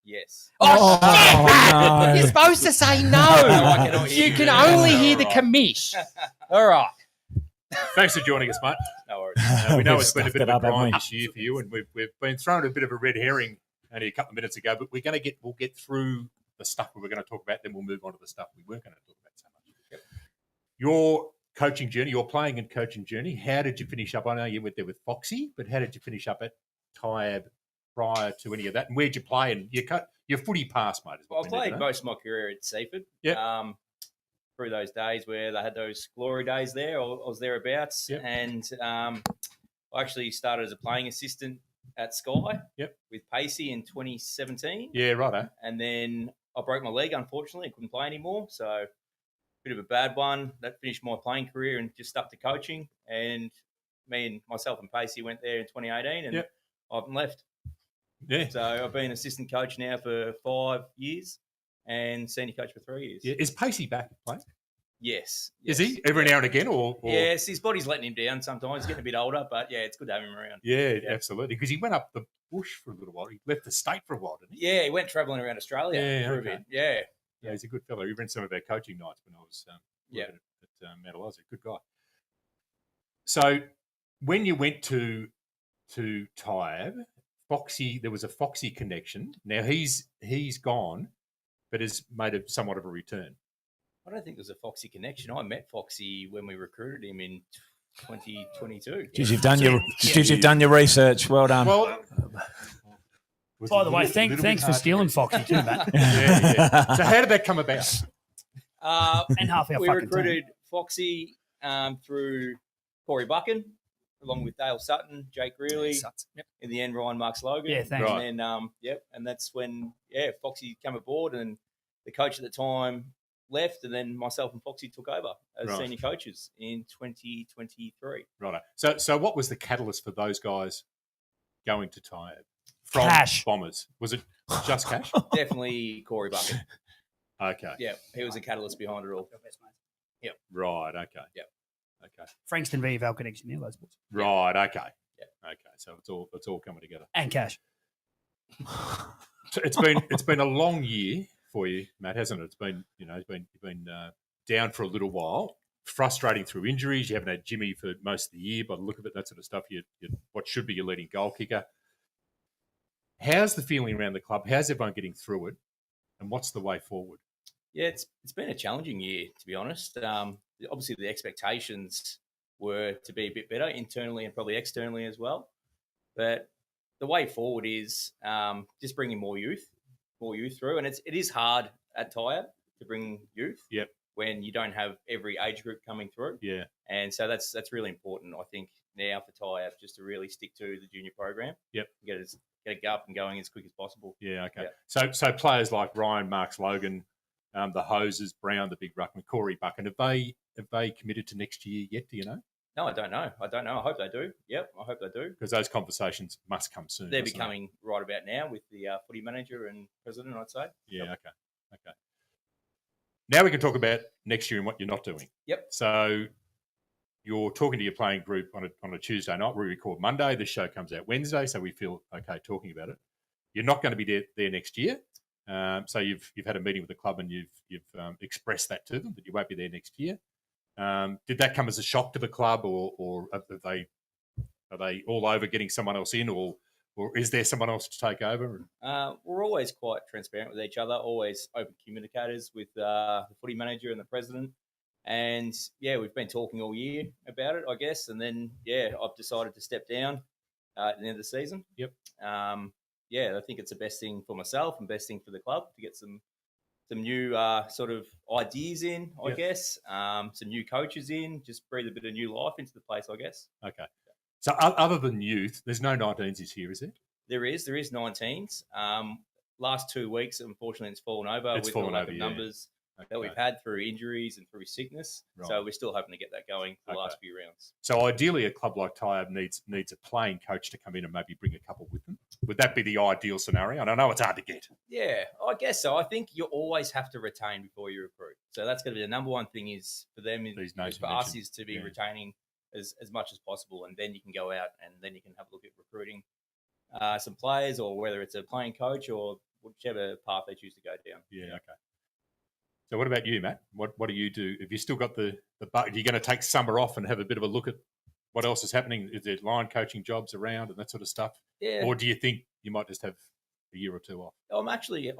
Yes.
Oh, shit, Matt!
no.
You're supposed to say no.
I can only hear
You
you.
can only hear the
All right.
commish. All right.
Thanks for joining us, mate.
No worries.
We know
We've
it's been a
stuffed
bit
it
of a
up, haven't
grind
we?
this year for you, and we've been thrown a bit of a red herring only a couple of minutes ago. But we'll get through the stuff we were going to talk about, then we'll move on to the stuff we weren't going to talk about so much. Your coaching journey, your playing and coaching journey. How did you finish up? I know you went there with Foxy, but how did you finish up at Tyabb prior to any of that? And where'd you play? And your footy pass, mate. Is
Well,
what
I
we need to
played
know.
most of my career at Seaford.
Yep.
Through those days where they had those glory days there, I was thereabouts.
Yep.
And I actually started as a playing assistant at Sky
Yep.
with Pacey in 2017.
Yeah, righto.
And then I broke my leg, unfortunately. I couldn't play anymore. So, bit of a bad one. That finished my playing career and just stuck to coaching. And myself and Pacey went there in 2018 and
Yep.
I haven't left.
Yeah.
So, I've been assistant coach now for 5 years and senior coach for 3 years.
Yeah. Is Pacey back playing?
Yes.
Is he every now and again, or?
Yes, his body's letting him down sometimes. He's getting a bit older, but yeah, it's good to have him around.
Yeah, absolutely. Because he went up the bush for a little while. He left the state for a while, didn't he?
Yeah, he went travelling around Australia
Yeah,
for a
okay.
bit. Yeah.
Yeah, he's a good fellow. He ran some of our coaching nights when I was
Yeah.
working at Mount Eliza. Good guy. So when you went to Tyabb, Foxy, there was a Foxy connection. Now he's gone, but has made somewhat of a return.
I don't think there's a Foxy connection. I met Foxy when we recruited him in 2022.
Geez, you've done your research. Well done.
Well, was
By
a
the way,
little- little bit
thanks for
hard to
stealing
read.
Foxy too, Matt.
Yeah. So how did that come about?
And half our
We
fucking team.
recruited Foxy through Corey Buchan. along with Dale Sutton, Jake Greeley.
Yep.
In the end, Ryan Marks Logan.
Yeah, thanks.
Right.
And then, and that's when, Foxy came aboard and the coach at the time left, and then myself and Foxy took over as senior coaches in 2023.
Right. So what was the catalyst for those guys going to Tyabb from
Cash.
Bombers? Was it just cash?
Definitely Corey Bucket.
Okay.
Yeah, he was a catalyst behind it all.
Right. Okay.
Yep.
Okay.
Frankston VFL connection here, those books.
Right. Okay.
Yeah.
Okay. So it's all coming together.
And cash.
So it's been a long year for you, Matt, hasn't it? It's been you've been down for a little while, frustrating through injuries. You haven't had Jimmy for most of the year, by the look of it, that sort of stuff. You what should be your leading goal kicker. How's the feeling around the club? How's everyone getting through it? And what's the way forward?
Yeah, it's been a challenging year, to be honest. Obviously, the expectations were to be a bit better internally and probably externally as well. But the way forward is just bringing more youth through. And it is hard at Tyabb to bring youth when you don't have every age group coming through.
Yeah.
And so that's really important, I think, now for Tyabb, just to really stick to the junior program.
Yep.
Get it up and going as quick as possible.
Yeah, okay.
Yeah.
So players like Ryan, Marks Logan, the Hoses, Brown, the big ruckman, Corey Bucken, have they committed to next year yet, do you know?
No, I don't know. I hope they do. Yep, I hope they do.
Because those conversations must come soon.
They're becoming right about now with the footy manager and president, I'd say.
Yeah, okay. Now we can talk about next year and what you're not doing.
Yep.
So you're talking to your playing group on a Tuesday night. We record Monday. This show comes out Wednesday, so we feel okay talking about it. You're not going to be there next year. So you've had a meeting with the club and you've expressed that to them that you won't be there next year. Did that come as a shock to the club, or are they all over getting someone else in, or is there someone else to take over?
We're always quite transparent with each other, always open communicators with the footy manager and the president. And, we've been talking all year about it, I guess. And then, I've decided to step down at the end of the season.
Yep.
I think it's the best thing for myself and best thing for the club to get some new sort of ideas in, I guess. Some new coaches in, just breathe a bit of new life into the place, I guess.
Okay. So other than youth, there's no 19s this year, is there?
There is 19s. Last 2 weeks, unfortunately, it's fallen over with the lack of numbers that we've had through injuries and through sickness.
Right.
So we're still hoping to get that going for the last few rounds.
So ideally, a club like Tyabb needs a playing coach to come in and maybe bring a couple with them. Would that be the ideal scenario? And I know it's hard to get.
Yeah, I guess so. I think you always have to retain before you recruit. So that's going to be the number one thing is for them, for us, is to be retaining as much as possible. And then you can go out and then you can have a look at recruiting some players, or whether it's a playing coach or whichever path they choose to go down.
Yeah, okay. So what about you, Matt? What do you do? Have you still got the are you going to take summer off and have a bit of a look at what else is happening? Is there line coaching jobs around and that sort of stuff?
Yeah.
Or do you think you might just have a year or two off?
I actually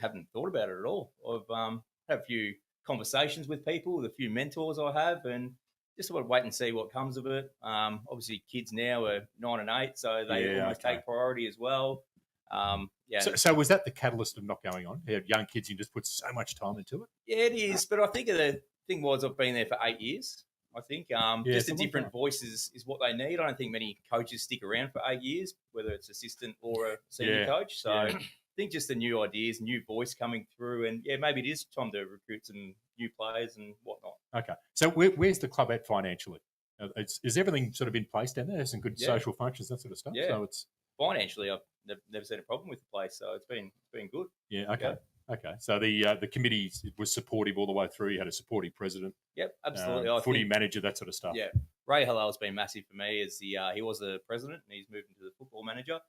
haven't thought about it at all. I've had a few conversations with people, with a few mentors I have, and just sort of wait and see what comes of it. Obviously, kids now are 9 and 8, so they almost take priority as well.
So was that the catalyst of not going on? You have young kids, you just put so much time into it?
Yeah, it is. But I think the thing was I've been there for 8 years. I think just a different voice is what they need. I don't think many coaches stick around for 8 years, whether it's assistant or a senior coach. So I think just the new ideas, new voice coming through, and maybe it is time to recruit some new players and whatnot.
Okay. So where's the club at financially? Is everything sort of in place down there? Some good social functions, that sort of stuff?
Yeah.
So it's
financially, I've never seen a problem with the place, so it's been good.
Yeah, okay. Okay, so the committee was supportive all the way through. You had a supportive president.
Yep, absolutely.
Footy manager, that sort of stuff.
Yeah, Ray Hallal's been massive for me as he was the president and he's moved into the football manager.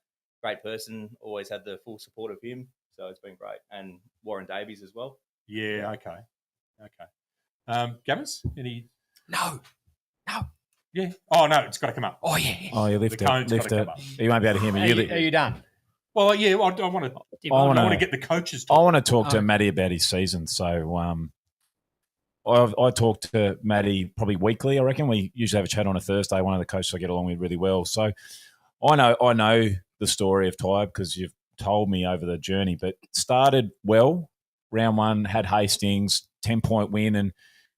Great person, always had the full support of him, so it's been great. And Warren Davies as well.
Yeah, okay. Gammers, any?
No.
Yeah. Oh, no, it's got to come up.
Oh, yeah.
Oh, you lift
The cone's
it.
gotta come up.
You won't be able to hear me.
Are you done?
Well, yeah, I want to get the coaches
I want to talk to Matty about his season. So I talk to Matty probably weekly, I reckon. We usually have a chat on a Thursday, one of the coaches I get along with really well. So I know the story of Tyabb because you've told me over the journey, but started well. Round one, had Hastings, 10-point win, and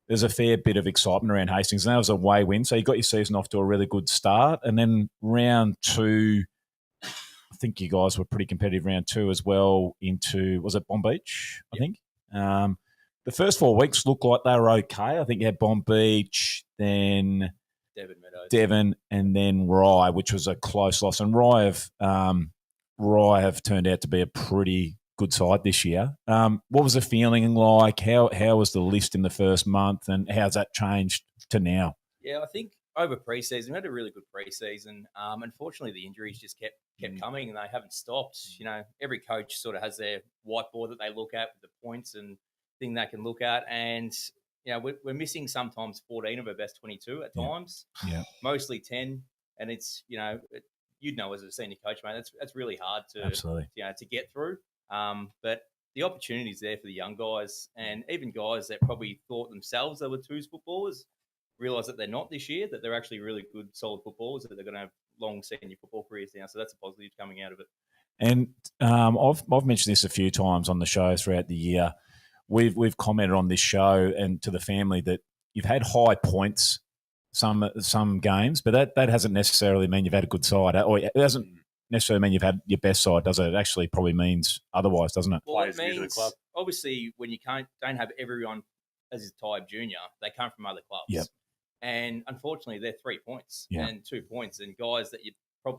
there's a fair bit of excitement around Hastings. And that was a away win, so you got your season off to a really good start. And then round 2, I think you guys were pretty competitive round 2 as well into, was it Bomb Beach, I think? The first 4 weeks looked like they were okay. I think you had Bomb Beach, then
Devon Meadows.
Devon, and then Rye, which was a close loss. And Rye have turned out to be a pretty good side this year. What was the feeling like? How was the list in the first month, and how's that changed to now?
Yeah, I think over pre-season, we had a really good pre-season. Unfortunately, the injuries just kept coming, and they haven't stopped. You know, every coach sort of has their whiteboard that they look at with the points and thing they can look at, and you know, we're missing sometimes 14 of our best 22 at times.
Yeah,
mostly 10, and it's, you know, you'd know as a senior coach, mate, that's really hard to
absolutely,
you know, to get through. But the opportunity's there for the young guys, and even guys that probably thought themselves they were twos footballers realise that they're not this year, that they're actually really good, solid footballers, that they're going to have long senior football careers now. So that's a positive coming out of it.
And I've mentioned this a few times on the show throughout the year. We've commented on this show and to the family that you've had high points some games, but that hasn't necessarily mean you've had a good side, or it doesn't necessarily mean you've had your best side, does it? It actually probably means otherwise, doesn't it?
Well, it means obviously when you don't have everyone as a Tyabb junior, they come from other clubs.
Yep.
And unfortunately, they're 3 points and 2 points, and guys that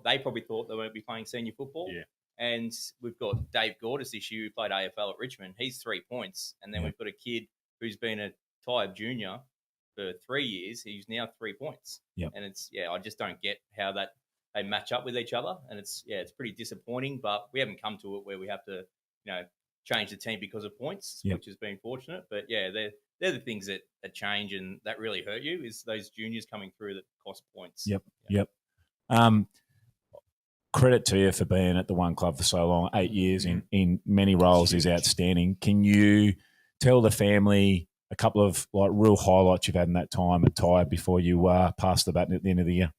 they probably thought they won't be playing senior football.
Yeah.
And we've got Dave Gordis this year who played AFL at Richmond. He's 3 points. And then we've got a kid who's been a Tyabb junior for 3 years. He's now 3 points.
Yep.
And it's, I just don't get how they match up with each other. And it's pretty disappointing, but we haven't come to it where we have to, change the team because of points, which has been fortunate. But they're the things that change and that really hurt you, is those juniors coming through that cost points.
Yep. Credit to you for being at the one club for so long. 8 years in many roles is outstanding. Can you tell the family a couple of real highlights you've had in that time at Tyabb before you pass the baton at the end of the year?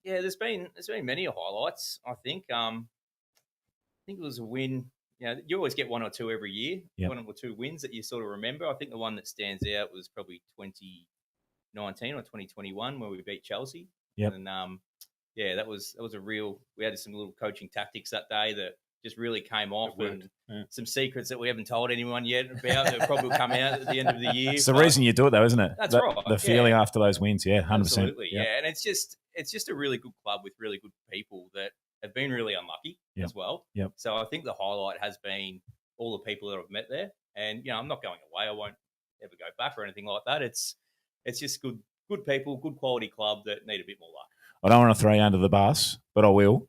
There's been many highlights. I think it was a win. You always get one or two every year, one or two wins that you sort of remember. I think the one that stands out was probably 2019 or 2021 where we beat Chelsea.
Yep.
And that was a real. We had some little coaching tactics that day that just really came off, and some secrets that we haven't told anyone yet about that probably will come out at the end of the year.
It's the reason you do it, though, isn't it?
That's right.
The feeling after those wins, 100%.
Absolutely, and it's just a really good club with really good people that have been really unlucky as well.
Yep.
So I think the highlight has been all the people that I've met there, and I'm not going away. I won't ever go back or anything like that. It's just good people, good quality club that need a bit more luck.
I don't want to throw you under the bus, but I will.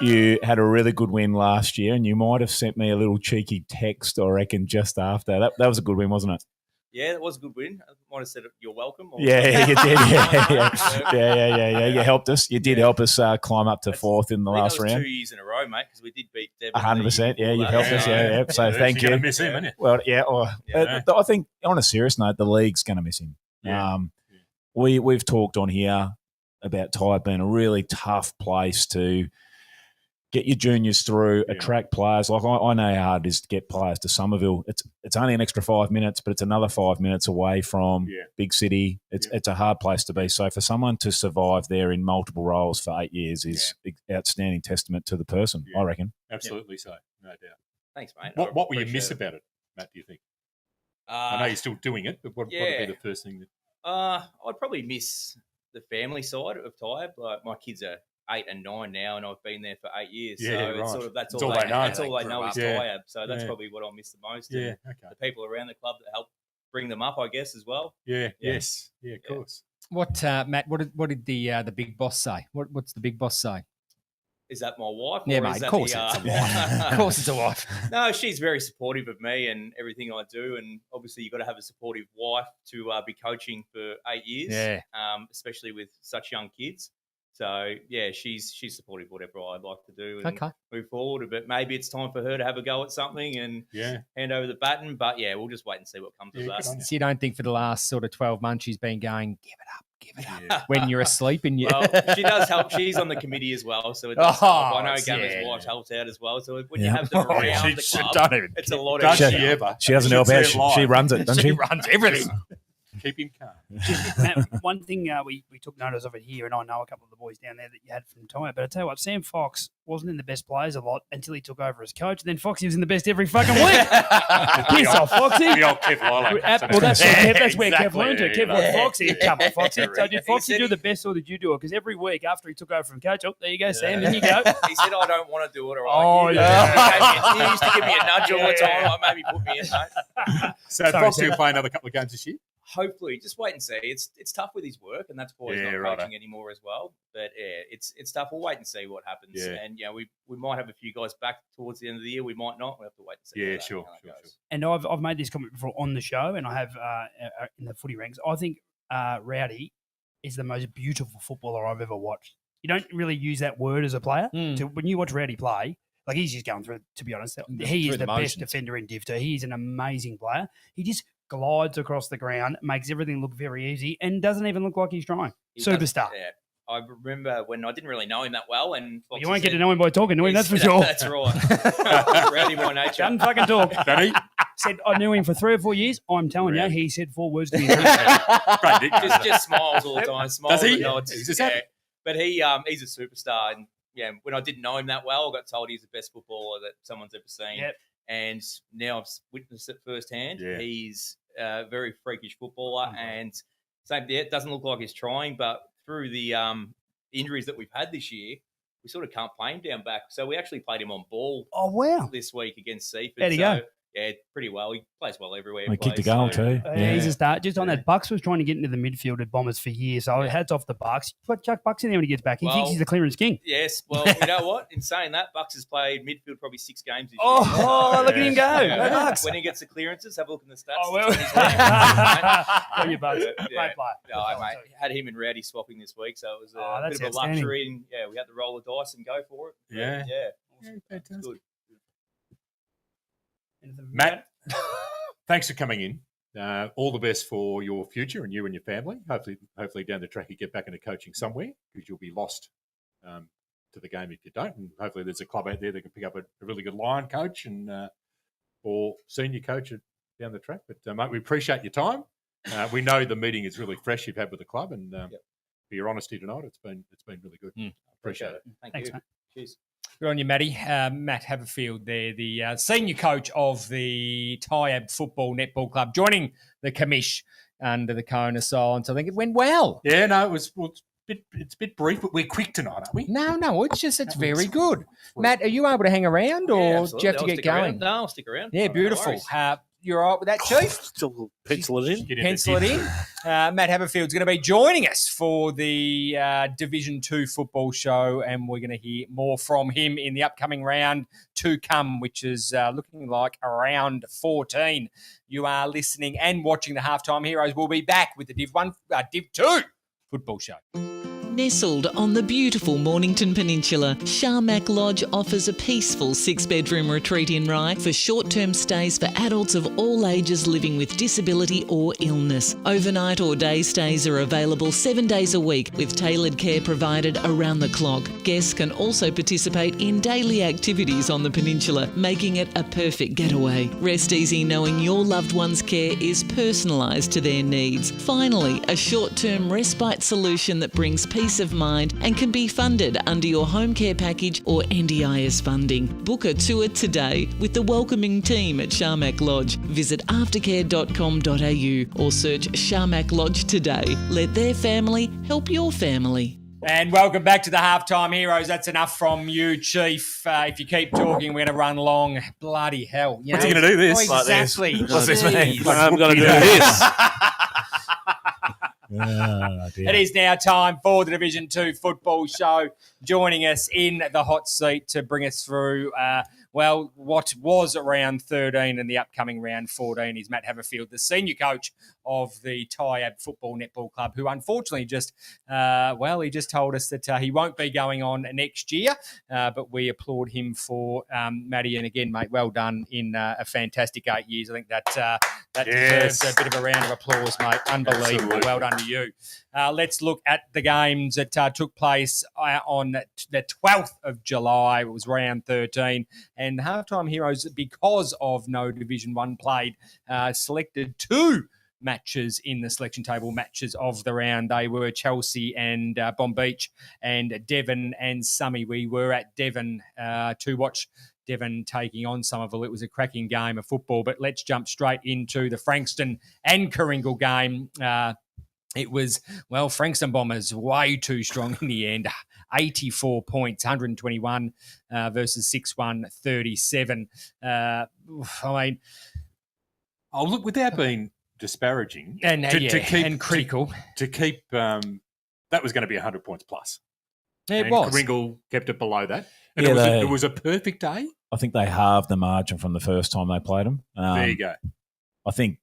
You had a really good win last year, and you might have sent me a little cheeky text, I reckon, just after. That was a good win, wasn't it?
Yeah, it was a good win. I might have said you're welcome.
Yeah, you did. Yeah. You helped us. You did help us climb up to fourth in the last round.
2 years in a row, mate, because we did beat Devon.
100%. Yeah, you've helped us. Yeah. So thank you.
You're going to miss him, aren't you?
Well, I think on a serious note, the league's going to miss him.
Yeah.
We've talked on here about Tyabb being a really tough place to get your juniors through, attract players. Like I know how hard it is to get players to Somerville. It's only an extra 5 minutes, but it's another 5 minutes away from big city. It's a hard place to be. So for someone to survive there in multiple roles for 8 years is outstanding testament to the person, I reckon.
Absolutely so, no doubt.
Thanks, mate.
What will you miss about it, Matt, do you think? I know you're still doing it, but what would be the first thing that...
I'd probably miss the family side of Tyabb. Like my kids are 8 and 9 now, and I've been there for 8 years.
Yeah,
so
right.
it's sort of that's
It's
all
all they know.
That's all they know is Tyabb. So that's
Yeah.
probably what I'll miss the most.
Yeah,
and
okay.
the people around the club that help bring them up, I guess, as well.
Yeah, yes. Yeah, of course.
What, Matt? What did the big boss say? What's the big boss say?
Is that my wife?
Yeah,
or
mate.
is
Of
that
course,
the,
it's a wife. Of course, it's a wife.
No, she's very supportive of me and everything I do, and obviously you've got to have a supportive wife to be coaching for 8 years.
Yeah.
Especially with such young kids. So yeah, she's supportive of whatever I'd like to do and move forward. But maybe it's time for her to have a go at something and hand over the baton. But yeah, we'll just wait and see what comes of that.
So you don't think for the last sort of 12 months she's been going, give it up, when you're asleep and you.
Well, she does help. She's on the committee as well, so it does
Oh,
help. I know Gavin's
yeah.
wife helps out as well. So when you have them around the club,
don't even.
it's a lot
Does
of
she ever?
She doesn't help out. She runs it, doesn't she?
She runs everything.
Keep him calm.
Matt, one thing we took notice of it here, and I know a couple of the boys down there that you had from Tyabb, but I tell you what, Sam Fox wasn't in the best players a lot until he took over as coach. And then Foxy was in the best every fucking week. Piss off, Foxy.
The old Kev Lilac.
Well, that's where Kev
Exactly,
learned it. Kev
yeah.
went Foxy. Come on, Foxy. So did Foxy
said
do
he-
the best or did you do it? Because every week after he took over from coach, there you go, Sam, in you go.
He said, I don't want to do it. All right.
Oh,
yeah. He used to give me a nudge all the time. Like, maybe put me in, mate.
So
Sorry,
Foxy
Sam.
will play another couple of games this year.
Hopefully, just wait and see. It's tough with his work, and that's why he's
Yeah,
not
righto.
coaching anymore as well. But yeah, it's tough. We'll wait and see what happens.
Yeah.
And we might have a few guys back towards the end of the year. We might not. We'll have to wait and see.
Yeah,
how that
sure.
goes.
And I've made this comment before on the show, and I have in the footy ranks. I think Rowdy is the most beautiful footballer I've ever watched. You don't really use that word as a player. When you watch Rowdy play, like he's just going through, to be honest, he is
Through
the
the
best
motions.
defender in Div 2. He is an amazing player. He just glides across the ground, makes everything look very easy, and doesn't even look like he's trying.
He does-
Superstar.
Yeah. I remember when I didn't really know him that well, and Foxy
You won't get
said-
to know him by talking to him, that's for sure.
That's right. Rowdy by nature.
Doesn't fucking talk.
Don't he?
Said I knew him for 3 or 4 years. I'm telling you, he said 4 words to me.
Great Dick.
just smiles all the time. Smiles
Does he?
and nods.
He's just
yeah.
happy.
But he's a superstar, and yeah, when I didn't know him that well, I got told he's the best footballer that someone's ever seen.
Yep.
And now I've witnessed it firsthand.
Yeah.
He's a very freakish footballer, and same there. It doesn't look like he's trying, but through the injuries that we've had this year, we sort of can't play him down back. So we actually played him on ball
Oh, wow.
this week against Seaford.
How'd he
so,
go?
Yeah, pretty well. He plays well everywhere. he
We kicked a
plays,
goal
so-
too.
Yeah, he's a start. Just on that, Bucks was trying to get into the midfield at Bombers for years. So hats off the Bucks. Put Chuck Bucks in there when he gets back. He thinks
Well,
he's the clearance king.
Yes, well, you know what? In saying that, Bucks has played midfield probably 6 games this year.
Oh, look at him go.
Yeah.
Bucks.
When he gets the clearances, have a look in the stats.
Oh, well.
It's when he's winning.
Well, you Bucks.
Yeah.
Great player.
No, mate, had him and Rowdy swapping this week, so it was
Oh,
a
that's
bit of a
outstanding.
luxury. And yeah, we had to roll the dice and go for it.
Yeah.
Yeah. It's good.
Matt, thanks for coming in. All the best for your future and you and your family. Hopefully down the track you get back into coaching somewhere because you'll be lost to the game if you don't. And hopefully there's a club out there that can pick up a really good line coach and or senior coach down the track. But mate, we appreciate your time. We know the meeting is really fresh you've had with the club, and for your honesty tonight, it's been really good. Appreciate it.
Thanks,
you.
mate. Cheers.
Good on you, Matty. Matt Haverfield there, the senior coach of the Tyabb Football Netball Club, joining the Commish under the cone of silence. I think it went well.
Yeah, no, it's a bit brief, but we're quick tonight, aren't we?
No, it's very good. Matt, are you able to hang around or
Yeah,
do
absolutely.
you have to
I'll
get
stick around.
going?
No, I'll stick around.
Yeah,
No
beautiful.
worries.
You're all right with that, Cheif?
Still pencil it in.
Get into
Pencil it
deep.
in. Matt Haverfield's going to be joining us for the Division 2 football show, and we're going to hear more from him in the upcoming round to come, which is looking like around 14. You are listening and watching the Halftime Heroes. We'll be back with the Div 2 football show.
Nestled on the beautiful Mornington Peninsula, Sharmac Lodge offers a peaceful 6-bedroom retreat in Rye for short-term stays for adults of all ages living with disability or illness. Overnight or day stays are available 7 days a week with tailored care provided around the clock. Guests can also participate in daily activities on the peninsula, making it a perfect getaway. Rest easy knowing your loved one's care is personalised to their needs. Finally, a short-term respite solution that brings peace of mind and can be funded under your home care package or NDIS funding. Book a tour today with the welcoming team at Sharmac Lodge. Visit aftercare.com.au or search Sharmac Lodge today. Let their family help your family.
And welcome back to the Halftime Heroes. That's enough from you, Cheif. If you keep talking, we're going to run long. Bloody hell.
What's he going to do this?
Oh, exactly.
What's this mean?
Jeez.
I'm going to do this.
It is now time for the Division 2 football show. Joining us in the hot seat to bring us through well, what was round 13 and the upcoming round 14 is Matt Haverfield, the senior coach of the Tyabb Football Netball Club, who unfortunately just, he just told us that he won't be going on next year, but we applaud him for Matty. And again, mate, well done in a fantastic 8 years. I think that deserves a bit of a round of applause, mate. Unbelievable.
Absolutely.
Well done to you. Let's look at the games that took place on the 12th of July. It was round 13. And Halftime Heroes, because of no Division 1 played, selected 2 matches in the selection table, matches of the round. They were Chelsea and Bombeach, and Devon and Somy. We were at Devon to watch Devon taking on Somerville. It was a cracking game of football, but let's jump straight into the Frankston and Kooringal game. It was, Frankston Bombers way too strong in the end. 84 points, 121 versus 6-1, 37.
Look, without being disparaging
and critical.
To keep that was going to be 100 points plus.
It was.
Kooringal kept it below that. And
Yeah,
it was a perfect day.
I think they halved the margin from the first time they played them.
There you go.
I think,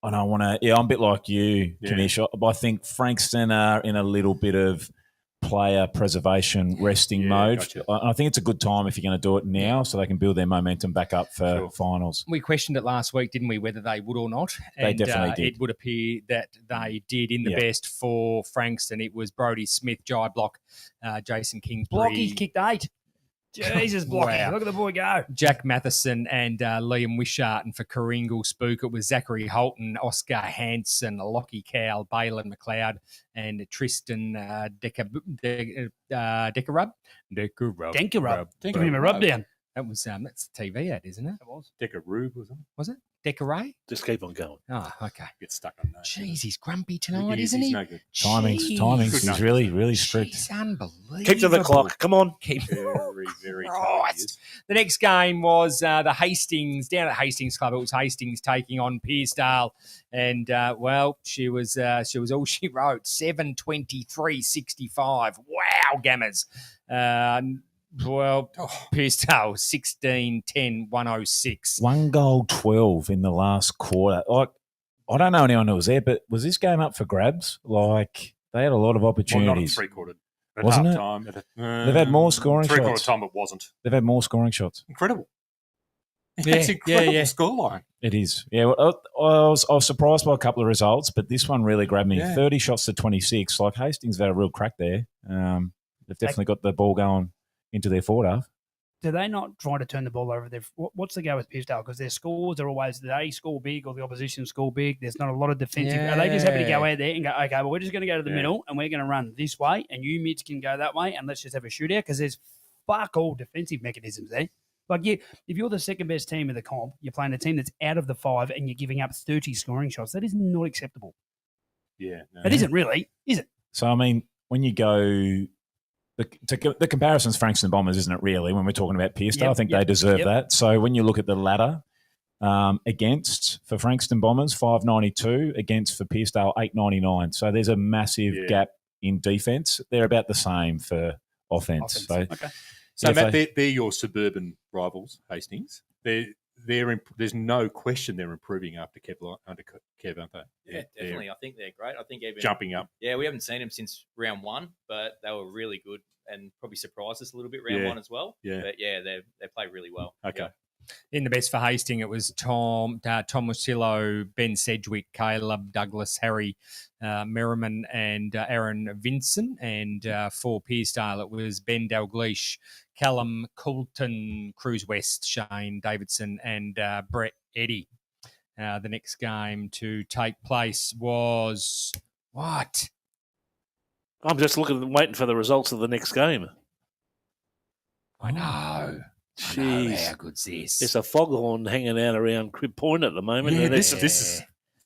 and I want to, I'm a bit like you, Commish. I think Frankston are in a little bit of player preservation resting mode.
Gotcha.
I think it's a good time if you're going to do it now so they can build their momentum back up for finals.
We questioned it last week, didn't we, whether they would or not?
They definitely did.
It would appear that they did in the best for Frankston. It was Brody Smith, Jai Block, Jason Kingsbury.
Blocky's kicked 8. Jesus, Blocky.
Wow.
Look at the boy go.
Jack Matheson and Liam Wishart. And for Kooringal Spook, it was Zachary Holton, Oscar Hansen, Lockie Cowell, Balin McLeod, and Tristan Denkerub.
Give him a rub down.
That was that's the TV ad, isn't it?
It was.
Decaroob, wasn't it?
Was it? Decoray?
Just keep on going.
Oh, okay.
Get stuck on that.
Jeez, he's grumpy tonight, isn't he?
He's no good.
Timings. He's really, really strict.
He's unbelievable.
Keep to the clock. Come on.
Very, very
Christ. The next game was the Hastings, down at Hastings Club. It was Hastings taking on Pearcdale. And, she was all she wrote, 7-23-65. Wow, Gammers. Pearcdale, 16-10-106.
1 goal, 12 in the last quarter. Like, I don't know anyone who was there, but was this game up for grabs? Like, they had a lot of opportunities.
Well, not at three-quarter. At
Wasn't it?
half-time.
They've had more scoring shots.
Three-quarter time it wasn't.
They've had more scoring shots.
Incredible.
Yeah,
It's incredible scoreline.
It is. Yeah, well, I was surprised by a couple of results, but this one really grabbed me.
Yeah.
30 shots to 26. Like, Hastings have had a real crack there. They've definitely got the ball going into their forward half.
Do they not try to turn the ball over? What's the go with Pearcdale? Because their scores are always they score big or the opposition score big. There's not a lot of defensive. Are they just happy to go out there and go, okay, well, we're just going to go to the middle and we're going to run this way and you mids can go that way and let's just have a shootout? Because there's fuck all defensive mechanisms there. Like, if you're the second best team in the comp, you're playing a team that's out of the 5 and you're giving up 30 scoring shots. That is not acceptable.
Yeah. No.
It isn't really, is it?
So, I mean, when you go... The comparison's Frankston Bombers, isn't it, really, when we're talking about Pearcdale? I think they deserve that. So when you look at the ladder, against for Frankston Bombers, 592, against for Pearcdale, 899. So there's a massive gap in defence. They're about the same for offence. So,
Matt, they're your suburban rivals, Hastings. There's no question they're improving after Kev, aren't they?
Yeah, definitely. I think they're great. I think even
jumping up.
Yeah, we haven't seen them since round 1, but they were really good and probably surprised us a little bit round 1 as well. Yeah, but they played really well.
Okay.
Yeah.
In the best for Hastings, it was Tom Musillo, Ben Sedgwick, Caleb Douglas, Harry Merriman, and Aaron Vinson. And for Pearcdale, it was Ben Dalgleish, Callum Coulton, Cruz West, Shane Davidson, and Brett Eddy. The next game to take place was what?
I'm just waiting for the results of the next game.
I know.
Jeez.
How good's this?
There's a foghorn hanging out around Crib Point at the moment.
Yeah,
and
this is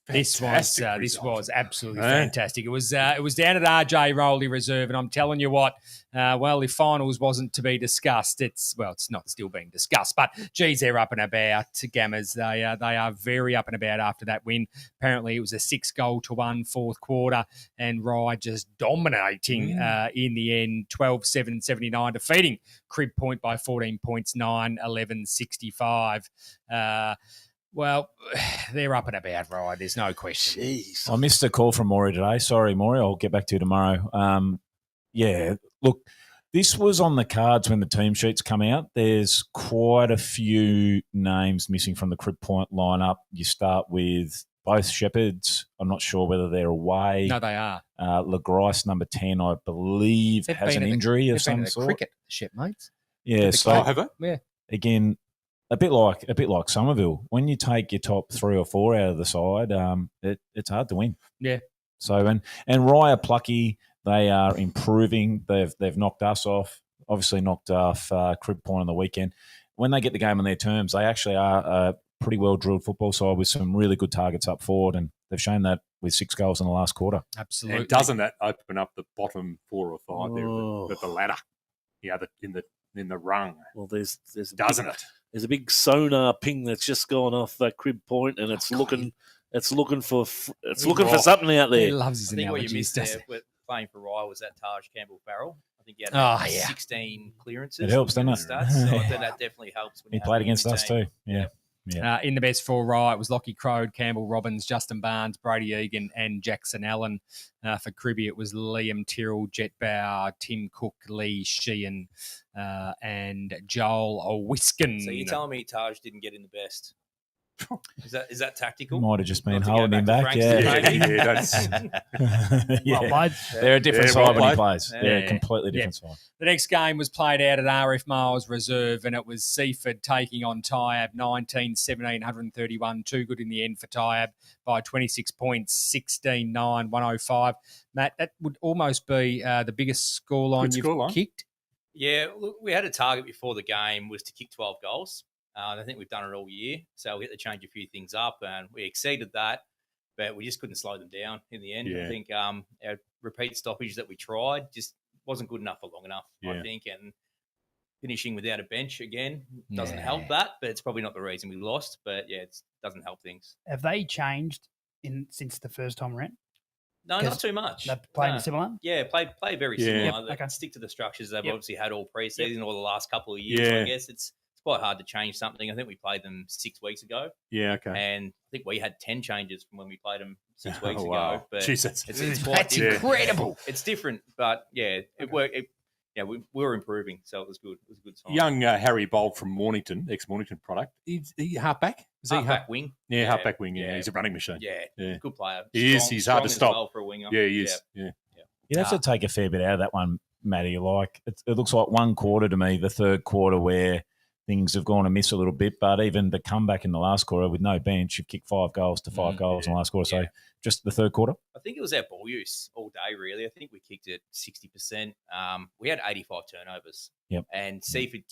This
Fantastic
was
result.
absolutely
Eh?
fantastic. It was down at RJ Rowley Reserve, and I'm telling you what, if finals wasn't to be discussed, it's not still being discussed. But geez, they're up and about. Gammers, they are very up and about after that win. Apparently, it was a 6-1 fourth quarter, and Rye just dominating in the end, 12-7-79, defeating Crib Point by 14 points, 9-11-65. Well, they're up and about, right? There's no question.
Jeez.
I missed a call from Maury today. Sorry, Maury. I'll get back to you tomorrow. Look, this was on the cards when the team sheets come out. There's quite a few names missing from the Crib Point lineup. You start with both Shepherds. I'm not sure whether they're away.
No, they are.
LaGrice, number 10, I believe,
They've
has
been
an
at the-
injury
they've
of some
been at the
sort.
cricket, shipmates.
Yeah, so
have they?
Yeah.
again, a bit like Somerville. When you take your top 3 or 4 out of the side, it's hard to win.
Yeah.
So and Rye are plucky. They are improving. They've knocked us off. Obviously knocked off Crib Point on the weekend. When they get the game on their terms, they actually are a pretty well drilled football side with some really good targets up forward, and they've shown that with 6 goals in the last quarter.
Absolutely.
And doesn't that open up the bottom 4 or 5 there
Oh.
with the ladder? Yeah, in the rung,
Well, there's a
doesn't
big,
it?
There's a big sonar ping that's just gone off that Crib Point, and it's looking for something out
He
there.
loves his
I think what you
analogies,
missed
doesn't
there with playing for Rye was that Taj Campbell barrel. I think he had
Oh, yeah.
16 clearances.
It helps,
looking
doesn't
at
it?
the Stats, so I think that definitely helps. When
He
you have
played
him in
against
your
us
team.
too. Yeah.
In the best 4 Rye, it was Lockie Crode, Campbell Robbins, Justin Barnes, Brady Egan, and Jackson Allen. For Cribby, it was Liam Tyrrell, Jet Bauer, Tim Cook, Lee Sheehan, and Joel Wiskin.
So you're telling me Taj didn't get in the best? Is that tactical?
Might have just been
Not to go
holding him
back
back.
to
Yeah.
Frankston, maybe?
Yeah. They're a different
Yeah,
side
well
when he
played.
plays. They're
Yeah.
a completely
Yeah.
different side.
The next game was played out at RF Miles Reserve, and it was Seaford taking on Tyabb, 19-17, 131. Too good in the end for Tyabb by 26 points, 16-9, 105. Matt, that would almost be the biggest scoreline
Good
you've
scoreline.
kicked.
Yeah, look, we had a target before the game was to kick 12 goals. I think we've done it all year, so we had to change a few things up, and we exceeded that, but we just couldn't slow them down in the end.
Yeah.
I think our repeat stoppage that we tried just wasn't good enough for long enough, I
Yeah.
think, and finishing without a bench again doesn't
Yeah.
help that, but it's probably not the reason we lost, but yeah, it doesn't help things.
Have they changed since the first time around?
No,
'Cause
not too much.
They're playing
No.
similar?
Yeah, play very
Yeah.
similar.
Yep,
They
okay.
Stick to the structures they've
Yep.
obviously had all preseason or the last couple of years. So
Yeah.
I guess it's quite hard to change something. I think we played them 6 weeks ago,
Yeah, okay.
and I think we had 10 changes from when we played them 6
Oh,
weeks
wow.
ago. But
Jesus.
it's quite
That's
different.
incredible.
It's different, but yeah, it worked. We were improving, so it was good. It was a good sign.
Young Harry Bold from Mornington, ex-Mornington product. He's he halfback? Is he
halfback wing.
Yeah, halfback wing. Yeah, he's a running machine.
Yeah,
Yeah.
good player.
He is. He's hard to
strong as
stop.
well for a winger.
Yeah, he is. Yeah.
You'd have to take a fair bit out of that one, Matty. Like it looks like one quarter to me, the third quarter where things have gone amiss a little bit, but even the comeback in the last quarter with no bench, you've kicked 5 goals to 5 goals in the last quarter.
Yeah.
So just the third quarter.
I think it was our ball use all day, really. I think we kicked it 60%. We had 85 turnovers.
Yep.
And Seaford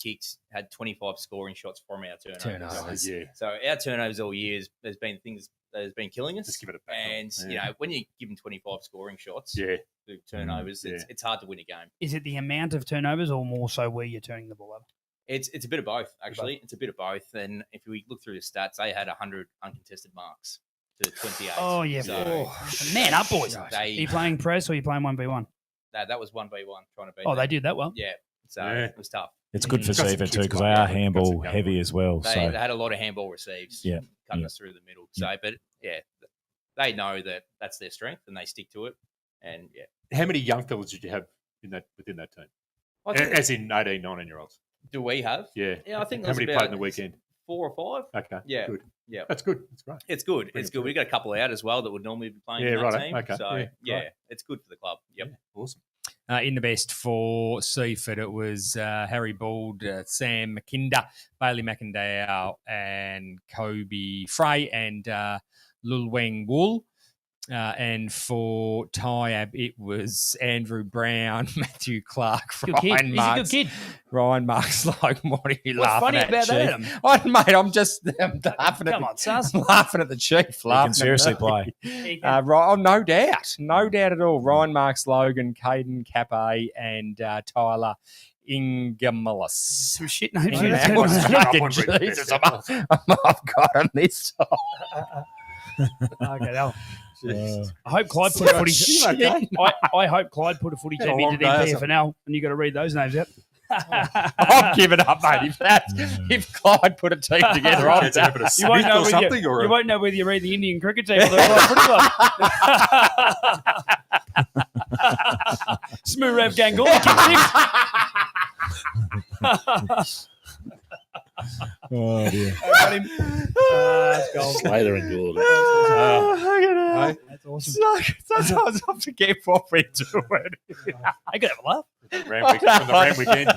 had 25 scoring shots from our turnovers.
Yeah.
So our turnovers all year there's been things that has been killing us.
Just give it a back.
And, when you give them 25 scoring shots,
Yeah.
through turnovers,
Yeah.
it's hard to win a game.
Is it the amount of turnovers or more so where you're turning the ball over?
It's a bit of both, actually. It's a bit of both. And if we look through the stats, they had 100 uncontested marks to 28.
Oh, yeah.
So
Man up, boys.
They-
Are you playing press or are you playing 1v1?
that was 1v1 trying to beat
Oh,
them.
they did that well.
Yeah. So
Yeah.
it was tough.
It's good for
Got some
Seaford
kids
too because
playing
they are
young ones.
handball
Got some young
heavy
ones.
as well.
They
So
had a lot of handball receives,
Yeah,
cutting
yeah.
us through the middle. So, but yeah, they know that that's their strength and they stick to it. And yeah,
How many young fellas did you have within that team?
I think-
As in 18, 19-year-olds?
do we have?
Yeah.
Yeah, I think
How
there's
many
about
played in the weekend?
4 or 5.
Okay.
Yeah.
Good.
Yeah.
That's good. That's great.
It's good.
Bring
It's
it
good.
through.
We got a couple out as well that would normally be playing
Yeah,
in that
righto.
team.
Okay.
So
Yeah,
yeah,
great.
it's good for the club. Yep.
Yeah, awesome.
In the best for Seaford, it was Harry Bald, Sam McKinder, Bailey McIndow, and Kobe Frey, and Lul Weng Wool. And for Tyabb, it was Andrew Brown, Matthew Clark,
Good kid.
Ryan
He's
Marks.
a good kid.
Ryan Marks, like, what are you
What's
laughing
funny
at,
about that,
Chief?
Adam?
Oh, mate, I'm just laughing at
Come on, Sus.
I'm laughing at the Chief. Laughing
can seriously
at
play.
right, oh, no doubt. No doubt at all. Ryan Marks, Logan, Caden Cappe, and Tyler Ingamalis.
Some shit names.
Yeah,
That's
fucking
good.
Jesus, I've got him this time.
Okay, now. I hope Clyde put a footy.
Shit.
I hope Clyde put a footy team into the PFNL, and you got to read those names out.
I'm giving up, mate. If Clyde put a team together, I'm down.
You won't know whether you won't know whether you read the Indian cricket team or the Clyde Footy Club. Smooth Rev Gangoor kick six.
Oh, dear.
Got him. That's gold.
Slater and Gould.
That's awesome.
Sometimes I forget what we're doing.
I could have a laugh.
From the Ram weekend.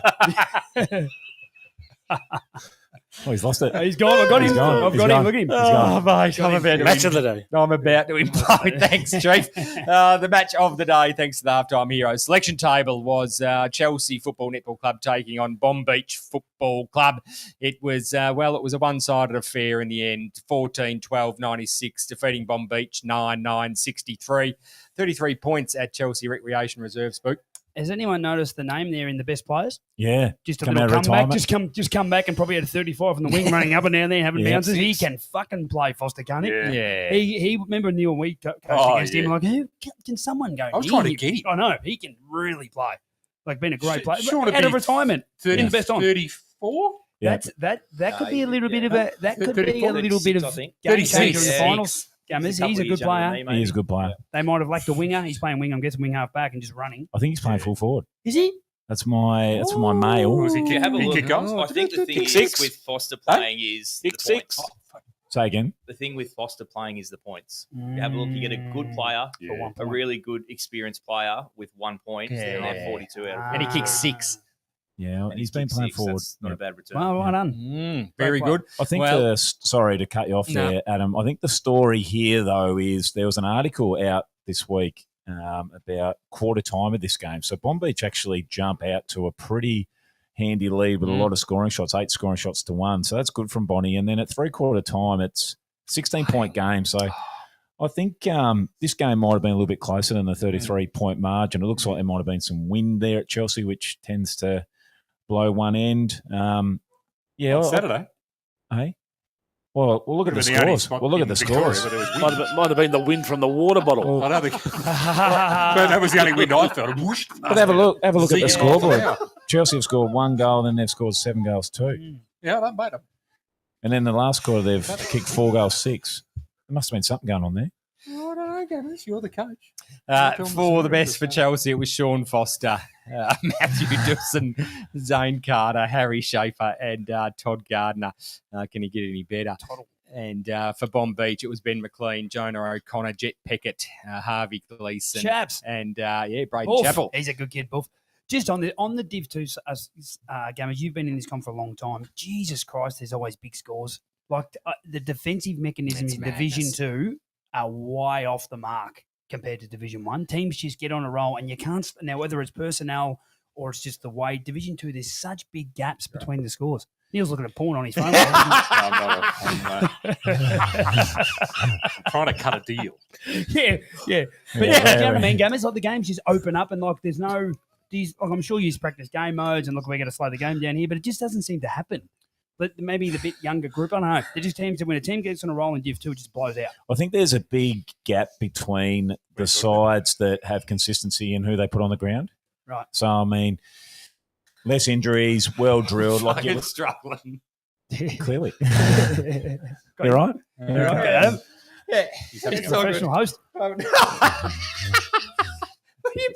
Oh, he's lost it.
He's gone. I've got him.
He's gone.
I've
He's
got him.
gone.
Look at him.
Oh, mate, I'm about to
Match of the day.
I'm about to implode. Thanks, Chief. The match of the day, thanks to the halftime heroes. Selection table was Chelsea Football Netball Club taking on Bomb Beach Football Club. It was, it was a one-sided affair in the end, 14-12-96, defeating Bomb Beach 9-9-63. 33 points at Chelsea Recreation Reserve, Spook.
Has anyone noticed the name there in the best players?
Yeah.
Just a
Come
little
out of
comeback.
retirement.
Just come back and probably had a 35 on the wing, running up and down there, having
Yeah.
bounces. He can fucking play, Foster, can't he?
Yeah.
He remember Neil we coached against him. Like, who can someone go?
I was
near
trying to
him?
get him.
I know he can really play. Like, been a great player.
Sure to
Out of
be
retirement, in the best on.
34?
Yeah.
That could be a little bit of a that could be a
34,
little bit of
36, I think.
game changer in the
36.
finals. Gummers, he's a good player.
He is a good player.
They might have lacked a winger. He's playing wing. I'm guessing wing half back and just running.
I think he's playing full forward.
Is he?
That's my mail.
Was he
If you have a
He
look,
kick goals?
I think the thing
Kick
is
six.
with Foster playing is the
Kick six.
points.
Say again.
The thing with Foster playing is the points. You have a look, you get a good player,
Yeah.
one
a
point.
really good experienced player with 1 point, and they're
Yeah.
42 out of
And he
40.
kicks 6.
Yeah,
And
he's been
kicked
playing
6.
forward.
That's not a bad return.
Well, well done.
Very
Great
good.
I think
Well-
sorry to cut you off
No.
there, Adam. I think the story here, though, is there was an article out this week about quarter time of this game. So Bomb Beach actually jump out to a pretty handy lead with a lot of scoring shots, 8 scoring shots to 1. So that's good from Bonnie. And then at three-quarter time, it's 16-point game. So I think this game might have been a little bit closer than the 33-point margin. It looks like there might have been some wind there at Chelsea, which tends to blow one end.
Saturday.
Hey? Well, we'll look at the
It was the only
scores.
spot
We'll look at
in
the
Victoria,
scores.
but it was wind.
Might have been the wind from the water bottle.
I don't think. but that was the only wind I felt. Whoosh.
But have a look at the
Zing
scoreboard.
off.
Chelsea have scored 1 goal, then they've scored 7 goals too.
Yeah, that made them.
And then the last quarter, they've kicked 4 goals, 6. There must have been something going on there.
I don't know, Ganners. You're the coach.
For the best for Chelsea, it was Sean Foster, Matthew Dawson, Zane Carter, Harry Schaefer, and Todd Gardner. Can he get any better? And for Bomb Beach, it was Ben McLean, Jonah O'Connor, Jet Peckett, Harvey Gleeson,
Chaps.
and Braden
Boof.
Chappell.
He's a good kid, Boof. Just on the Div 2, Gammers, you've been in this comp for a long time. Jesus Christ, there's always big scores. Like the defensive mechanisms
It's
in Division
madness.
2 are way off the mark compared to Division 1. Teams just get on a roll and you can't – now, whether it's personnel or it's just the way, Division 2, there's such big gaps between the scores. Neil's looking at porn on his phone.
I'm trying to cut a deal.
Yeah. But
Yeah,
you know what I
right.
mean, Gammers? Like the games just open up and like there's no these. Like I'm sure you practice game modes and look, we're going to slow the game down here, but it just doesn't seem to happen. But maybe the bit younger group, I don't know. It just seems that when a team gets on a roll in Div 2, it just blows out.
I think there's a big gap between the sides that have consistency and who they put on the ground.
Right.
So, I mean, less injuries, well drilled. Like
Fucking
you,
struggling.
clearly.
You're
You're right.
Adam.
Yeah.
It's a professional host.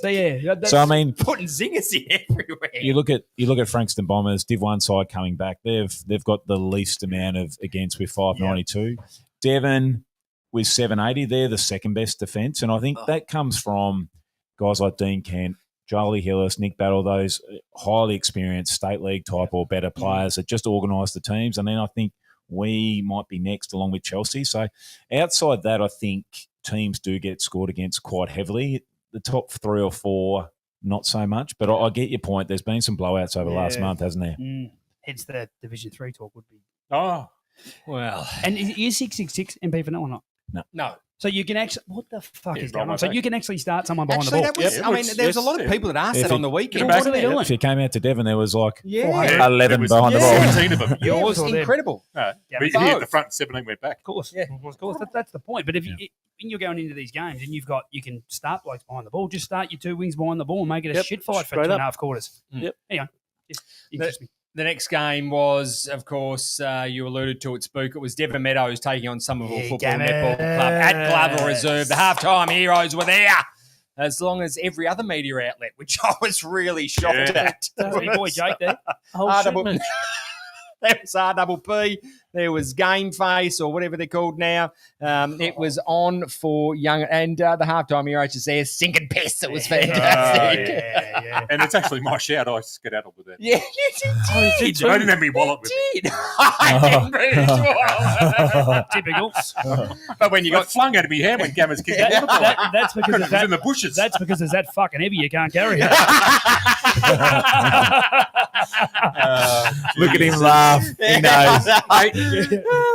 So yeah, that's,
So, I mean,
Putting zingers everywhere.
you look at Frankston Bombers, Div 1 side coming back. They've got the least amount of against with 592. Devon with 780. They're the second best defence, and I think that comes from guys like Dean Kent, Jolie Hillis, Nick Battle, those highly experienced state league type or better players that just organise the teams. And then I think we might be next along with Chelsea. So outside that, I think teams do get scored against quite heavily. The top 3 or 4, not so much. But I get your point. There's been some blowouts over the last month, hasn't there?
Hence the Division 3 talk would be.
Oh,
Well,
And is 666 MP for no or not?
no.
So you can actually, what the fuck
Yeah,
is
right
going on?
back.
So you can actually start someone behind
Actually,
the ball.
that was,
Yeah,
I mean, there was a lot of
yes,
people that asked
If
that on
it-
the weekend.
What are they doing?
If you came out to Devon, there was like
Yeah.
11
was
behind the ball.
17 of them.
Yeah, it was
Yours or them?
incredible.
No,
Yeah,
but
both.
here, the front 17 went back.
Of course,
Yeah.
of course. That's the point. But if you, when you're going into these games and you can start blokes behind the ball, just start your 2 wings behind the ball and make it a
Yep,
shit fight for
straight
2.5
up.
quarters.
Yep.
Anyway, just interests me.
The next game was, of course, you alluded to it, Spook. It was Devon Meadows taking on Somerville
Yeah,
Football
Gammers.
Netball Club at Glover Reserve. The halftime heroes were there, as long as every other media outlet, which I was really shocked at.
That's your boy Jake there.
Whole shipment.
There was RPP. There was Game Face or whatever they're called now. It was on for young and the halftime heroes just there, sinking piss. It was fantastic.
Yeah.
And it's actually my shout. I skedaddled with that.
Yeah, you did.
I didn't have my wallet with me.
You did. I didn't really well.
Typical.
But when you
I
got
flung out of my hand when Gamma's kicked it.
That's because
It
of
was in the
that.
bushes.
That's because it's that fucking heavy you can't carry it.
Look at him laugh. He knows.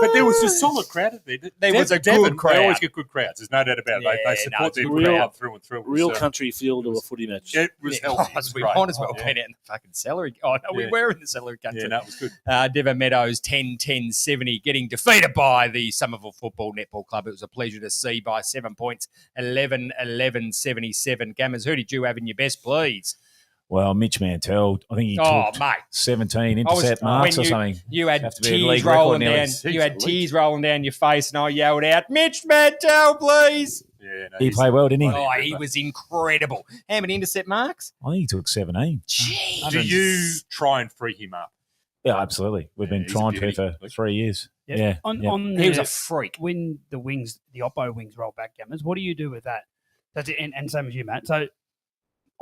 But there was a solid crowd there.
There was a
Devon,
good crowd.
They always get good crowds. There's no doubt about it.
Yeah,
They support
no, it's
their
real-
crowd through and through. It was,
Real country feel to a footy match.
It was healthy. It was
we
great.
might as well
Yeah.
been out in the fucking celery. Oh, no, we
Yeah.
were in the celery country.
Yeah, no, it was good.
Devon Meadows 10-10-70, getting defeated by the Somerville Football Netball Club. It was a pleasure to see by 7 points, 11-11-77. Gammers, who did you have in your best, please?
Well, Mitch Mantell, I think he
Oh,
took
mate.
17 intercept marks
when
or something.
You had
Have to be a
tears
league record
rolling
nearly.
down.
He's
You had
elite.
tears rolling down your face, and I yelled out, "Mitch Mantell, please!"
Yeah, no,
He
he's-
played well, didn't he?
Oh, he was incredible. How many intercept marks?
I think he took 17.
Jeez.
Do you try and free him up?
Yeah, absolutely. We've been
Yeah, he's a
trying to
beauty.
for 3 years. Yeah.
On
He was
the-
a freak.
when the wings, the Oppo wings roll back, Gammers, what do you do with that? That's it, and same as you, Matt. So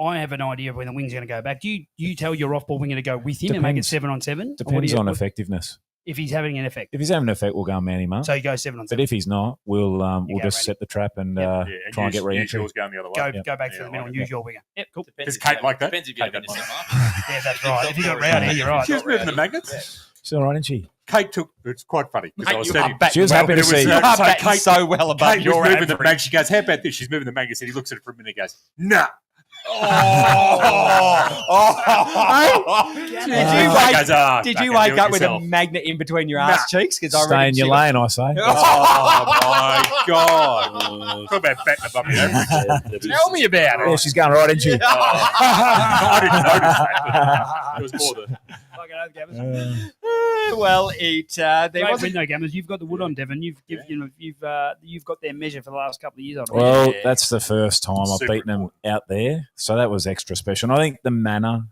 I have an idea of when the wings are going to go back. Do you tell your off-ball winger to go with him and make it
Depends.
7-on-7? Or what do
Depends
you-
on
what-
effectiveness.
if he's having an effect.
If he's having an effect, we'll go and man him up.
So you go 7-on-7.
But if he's not, we'll
go
just
ready.
set the trap and
Yep.
Yeah,
try and get
use
re-entry.
yours going the other way.
go,
Yeah.
go back to
Yeah,
the middle
I
and
like
use your winger. Yep, cool.
Does Kate like that?
Depends if you have
Kate
an
doesn't
intercept
like
mark.
Yeah, that's right. If you got rowdy, you're right.
She was moving the magnets.
She's all right, isn't she?
Kate took. It's quite funny because I
Mate,
was
you
standing.
are batting
She was
well.
happy to
It was,
see
You
you.
are
so
batting
Kate-
so well above
Kate was
your
moving the
average.
magnet. She goes, "How about this?" She's moving the magnet, and he looks at it for a minute. and goes, "Nah."
Did you wake up with a magnet in between your ass cheeks? Because I
Stay in
reckon
your
she
lane, I say.
Oh my god! Talk about batting above your average.
Tell me about
Yeah,
it.
she's going right, isn't she?
I didn't notice that. But it was more the.
Fucking oath, Gammers.
Well, there
Great
was
win, though, Gammers. You've got the wood on, Devon. You've got their measure for the last couple of years on it.
Well,
Yeah.
that's the first time I've
Super
beaten them out there. So that was extra special. And I think the manner,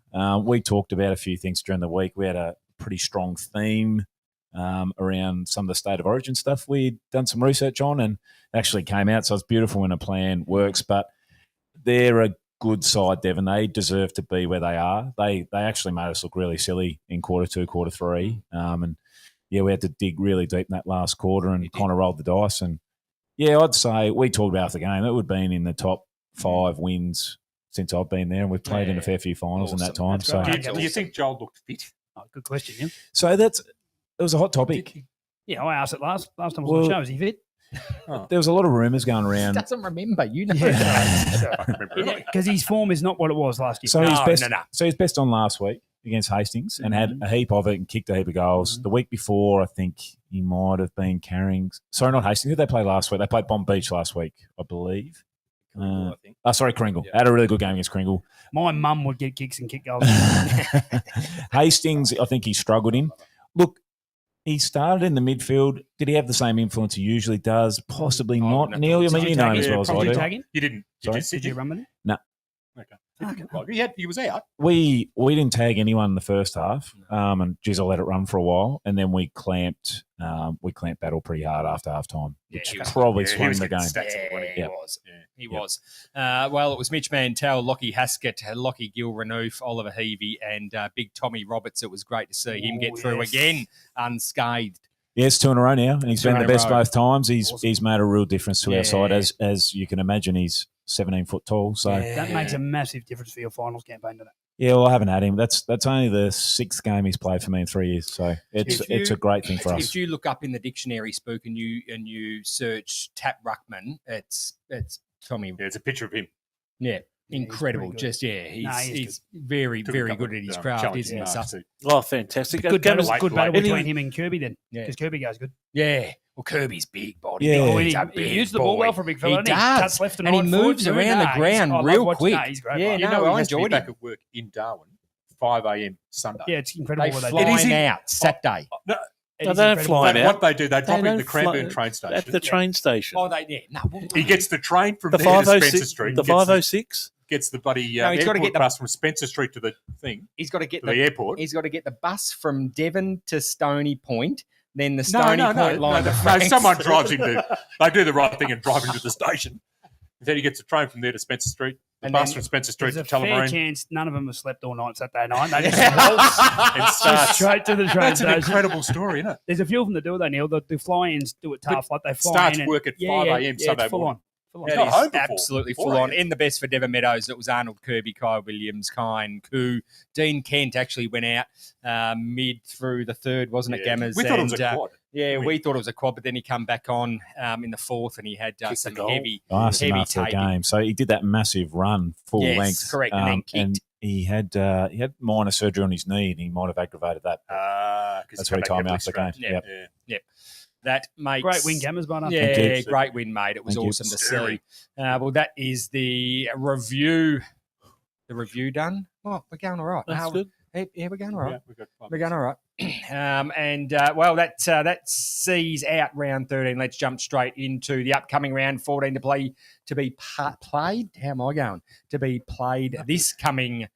we talked about a few things during the week. We had a pretty strong theme around some of the state of origin stuff we'd done some research on and actually came out. So it's beautiful when a plan works. But they're a good side, Devon. They deserve to be where they are. They actually made us look really silly in quarter 2, quarter 3. And yeah, we had to dig really deep in that last quarter and kind of rolled the dice. And yeah, I'd say we talked about the game. It would have been in the top 5 wins since I've been there, and we've played in a fair few finals in that
Awesome.
time.
That's
So,
great.
Do you think Joel looked fit?
Oh, good question, yeah.
so it was a hot topic.
Yeah, I asked it last time I was on
Well-
the show. Is he fit?
There was a lot of rumours going around.
doesn't remember. You know.
I can remember it.
Because his form is not what it was last year.
So he's
No,
best.
no.
So he's best on last week against Hastings and had a heap of it and kicked a heap of goals. The week before, I think he might have been carrying. Sorry, not Hastings. Who did they play last week? They played Bomb Beach last week, I believe.
I think.
Sorry, Kringle. Had a really good game against Kringle.
My mum would get kicks and kick goals.
Hastings, I think he struggled in. Look, he started in the midfield. Did he have the same influence he usually does? Possibly not.
no.
Neil, I
Did
mean,
you
you know him
tag
as
him?
well as I
Did you
do.
tag him?
You didn't.
Sorry?
Did you run with him?
Okay. He was out.
We didn't tag anyone in the first half, and geez, I let it run for a while, and then we clamped battle pretty hard after half time, which
he was-
probably
he
swung
was
the
getting
game.
stats in the winning.
He
Yeah.
was.
Yeah.
He was. Well, it was Mitch Mantell, Lockie Haskett, Lockie Gil-Renouf, Oliver Heavey, and Big Tommy Roberts. It was great to see him get through
yes.
again unscathed.
Yeah, it's 2 in a row now, and he's
Two
been
in
the
a
best
row.
both times. He's made a real difference to
Yeah.
our side. As you can imagine, he's 17 foot tall. So
That makes a massive difference for your finals campaign today.
yeah, well, I haven't had him. That's only the 6th game he's played for me in 3 years. So
If
it's a great thing for us.
If you look up in the dictionary, Spook, and you search Tap Ruckman, it's Tommy.
Yeah, it's a picture of him.
Yeah,
he's
incredible.
pretty good.
Just he's
No, he's
he's very
Took a
very
couple
good at his
of,
craft,
challenges
isn't he?
in the
So-
last two.
Oh, fantastic.
Good battle,
late-
good battle
late-
between him and Kirby then,
Yeah.
because Kirby goes good.
Yeah. Well, Kirby's big body.
Yeah.
Oh,
He's
he,
a
he
big
used the ball
boy.
well for a big fella.
He
doesn't
does.
Cuts left and
And he
right,
moves
forward,
around the
he's-
ground
I love
real
watching
quick.
that. He's great.
Yeah,
player.
You
no,
know,
I
he has to be
enjoyed
back
him.
at work in Darwin, 5 a.m. Sunday.
Yeah, it's incredible
They
what they
fly
do.
It is
him
in-
out Saturday.
No,
It
No,
is
they don't
incredible.
fly him out.
what they do, they drop him
don't
at the Cranbourne
fly-
train station.
At the train station.
Oh, they yeah. No, well,
He gets the train from
The
there to Spencer
506.
Street.
The
gets
506.
Gets the bloody
No, he's gotta
airport
get the-
bus from Spencer Street to the thing,
he's got to get
to the airport.
He's got to get the bus from Devon to Stony Point, then the
No,
Stony
no, no,
Point line
no,
to
no,
Frankston.
someone drives him to. They do the right thing and drive him to the station. Then he gets a train from there to Spencer Street. The
And
bus
then
from Spencer Street
There's
to
a fair
Tullamarine.
chance none of them have slept all night Saturday night. They just waltz
And starts.
straight to the train
That's an
station.
incredible story, isn't it?
There's a few of them that do it, though, Neil. The fly-ins do it tough. Like they fly
starts
in and,
work at 5 a.m. Sunday
it's full
morning.
on. Full on.
Yeah.
That
Not home
is
before.
absolutely
4
full on.
a.m.
In the best for Devon Meadows, it was Arnold Kirby, Kai Williams, Kine, Koo. Dean Kent actually went out mid through the third, wasn't it,
Yeah.
Gammers?
We thought it was
And,
a quad.
Yeah,
didn't
we thought it was a quad, but then he come back on in the fourth and he had
Kicked
some
the goal.
heavy,
I asked him
heavy
after the
taping.
game. So he did that massive run, full
Yes,
length.
correct, and then kicked.
he had minor surgery on his knee, and he might have aggravated that. That's why he told me after the game.
Yeah.
Yep.
Yeah.
That makes
Great win, Gammers, by now.
Yeah,
Thank you.
great win, mate. It was
Thank you.
awesome to
Stirring.
see. Well, that is the review. The review done. Oh, we're going all right.
That's good.
Yeah, we're going all right.
Yeah, we've got 5
We're going all right. Well, that sees out round 13. Let's jump straight into the upcoming round 14 to be played. How am I going? To be played this coming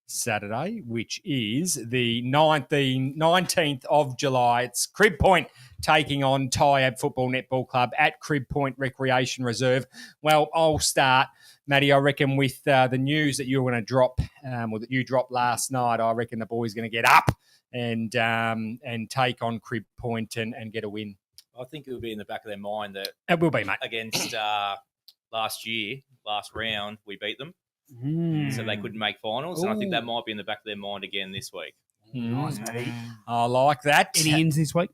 Saturday, which is the 19th of July. It's Crib Point taking on Tyabb Football Netball Club at Crib Point Recreation Reserve. Well, I'll start, Matty, I reckon with the news that you're going to drop, or that you dropped last night. I reckon the boys going to get up and take on Crib Point and get a win.
I think it will be in the back of their mind that
It will be, mate.
against last round, we beat them.
Mm.
So they couldn't make finals. And I think that might be in the back of their mind again this week.
Nice, Matty.
I like that.
Any ins this week?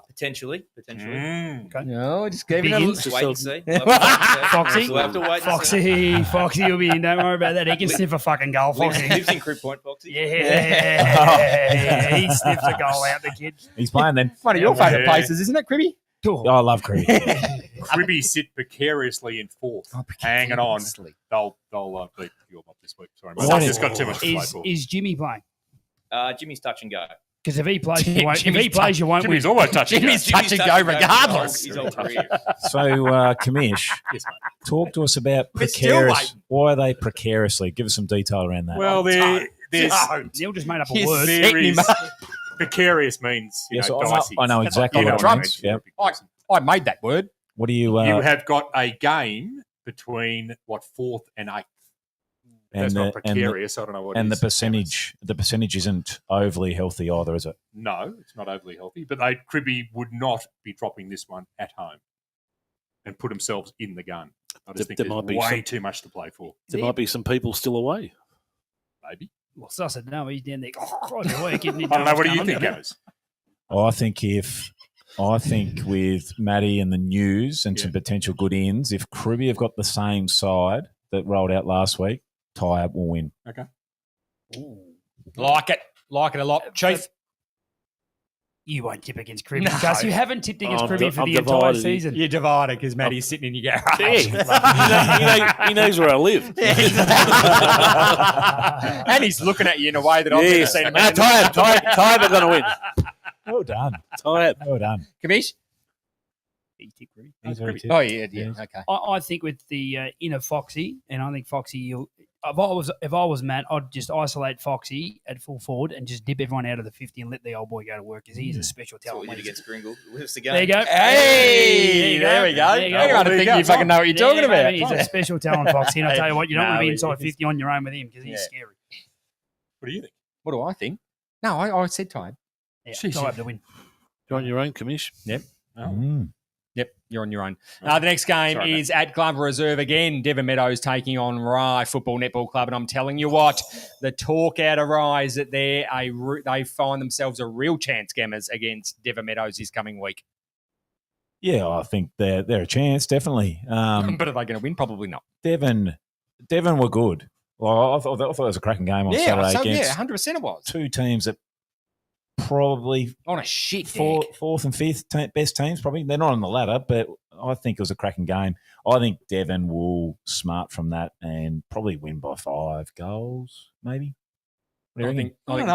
Potentially.
Mm.
No, just gave it
Big
a
ins?
Wait and see.
Foxy?
We'll have to wait and see.
Foxy will be in. Don't worry about that. He can sniff a fucking goal, Foxy.
Lives in Crib Point, Foxy.
Yeah, he sniffs a goal out, the kid.
He's playing then.
One of your
Yeah.
favourite places, isn't it, Cribby?
Oh, I love Creed.
Cribby sit precariously in fourth, hanging on. They'll beat your mob this week. Sorry, mate.
Why
I've
did-
just got too much to play for.
Is Jimmy playing?
Jimmy's touch and go.
Because if he plays, you won't. If
Jimmy's
he plays, you won't
Jimmy's
win.
always touching.
Jimmy's touch and go regardless.
His whole career.
So, Commish,
Yes, mate.
talk to us about
We're still
precarious.
waiting.
Why are they precariously? Give us some detail around that.
Well, there's
Neil just made up a
He's
word.
sick.
there is precarious means
Yes,
know,
I know-
dicey.
I know exactly
You know
what it
what I
means.
mean?
Yep.
I made that word.
What do you?
You have got a game between fourth and eighth. That's not precarious. I don't know what.
And
it
the
is.
percentage isn't overly healthy either, is it?
No, it's not overly healthy. But Cribby would not be dropping this one at home and put themselves in the gun. I just think
There
there's
might be
way
some-
too much to play for.
There might be some people still away.
Maybe.
Well, Sus said no. He's down there. Oh,
I don't know. What do you think, Gavin?
I think with Matty and the news and some potential good ins, if Cribby have got the same side that rolled out last week, Tyabb will win.
Okay.
Like it a lot. Cheif.
You won't tip against Cribby
No.
because you haven't tipped against
I'm
Cribby
di-
for
I'm
the entire
divided.
season.
You're divided because Matty's sitting in your garage.
He knows where I live.
And he's looking at you in a way that I've never
Yes.
seen him.
Tyabb are going to win.
Well done.
Tyabb.
Well done.
Commish?
He tipped Cribby.
He's very
Oh, yeah.
Yes.
Okay.
I think with the inner Foxy, and I think Foxy, if I was Matt, I'd just isolate Foxy at full forward and just dip everyone out of the 50 and let the old boy go to work because he is a special
That's what
talent.
we did against Gringle. Lifts the game.
There you go.
Hey, there we go.
There you go.
Everyone
There you
think
go.
you fucking know what you're talking
Yeah,
about.
He's a special talent, Foxy. And I'll tell you what, you don't
No,
want to be
he
inside
is.
50 on your own with him because he's
Yeah.
scary.
What do you think?
What do I think? No, I said Tyabb.
Yeah,
Jeez.
I'll have to win.
You're on your own, Commish.
Yep.
Mm.
Yep, you're on your own. The next game
Sorry,
is at Glover Reserve again. Devon Meadows taking on Rye Football Netball Club. And I'm telling you what, the talk out of Rye is that they find themselves a real chance, Gammers, against Devon Meadows this coming week.
Yeah, I think they're a chance, definitely.
But are they going to win? Probably not.
Devon were good. Well, I thought it was a cracking game on Saturday against
100% it was.
two teams that probably
On a shit
fourth and fifth best teams. Probably they're not on the ladder, but I think it was a cracking game. I think Devon will smart from that and probably win by 5 goals, maybe. What do you reckon?
I don't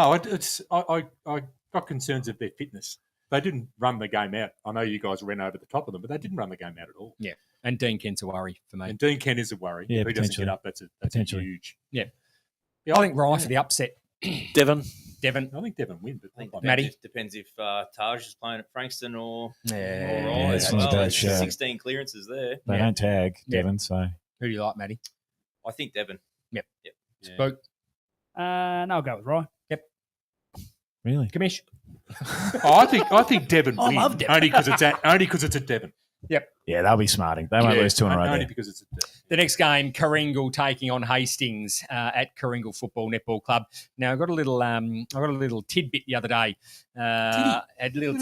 know. I got concerns of their fitness. They didn't run the game out. I know you guys ran over the top of them, but they didn't run the game out at all.
Yeah, and Dean Kent's a worry for me.
And Dean Kent is a worry.
Yeah,
if he doesn't
potentially.
get up, that's a
Potentially.
huge.
Yeah. I think Rye for the upset.
Devon.
Devon.
I think Devon win, but
I think
Matty?
depends if Taj is playing at Frankston or
Yeah,
Rye
it's
as
not a
well.
bad
There's
shout.
16 clearances there.
They don't tag Devon, so
Who do you like, Matty?
I think Devon.
Yep.
Yep.
Spook.
No, I'll go with Rye.
really.
Commish.
I think Devon
I
win.
love Devon.
Only because it's at Devon.
Yeah, they'll be smarting. They won't lose 2 in a row
Only
there.
because it's at Devon.
The next game, Coringal taking on Hastings at Coringal Football Netball Club. Now, I got a little tidbit the other day. A little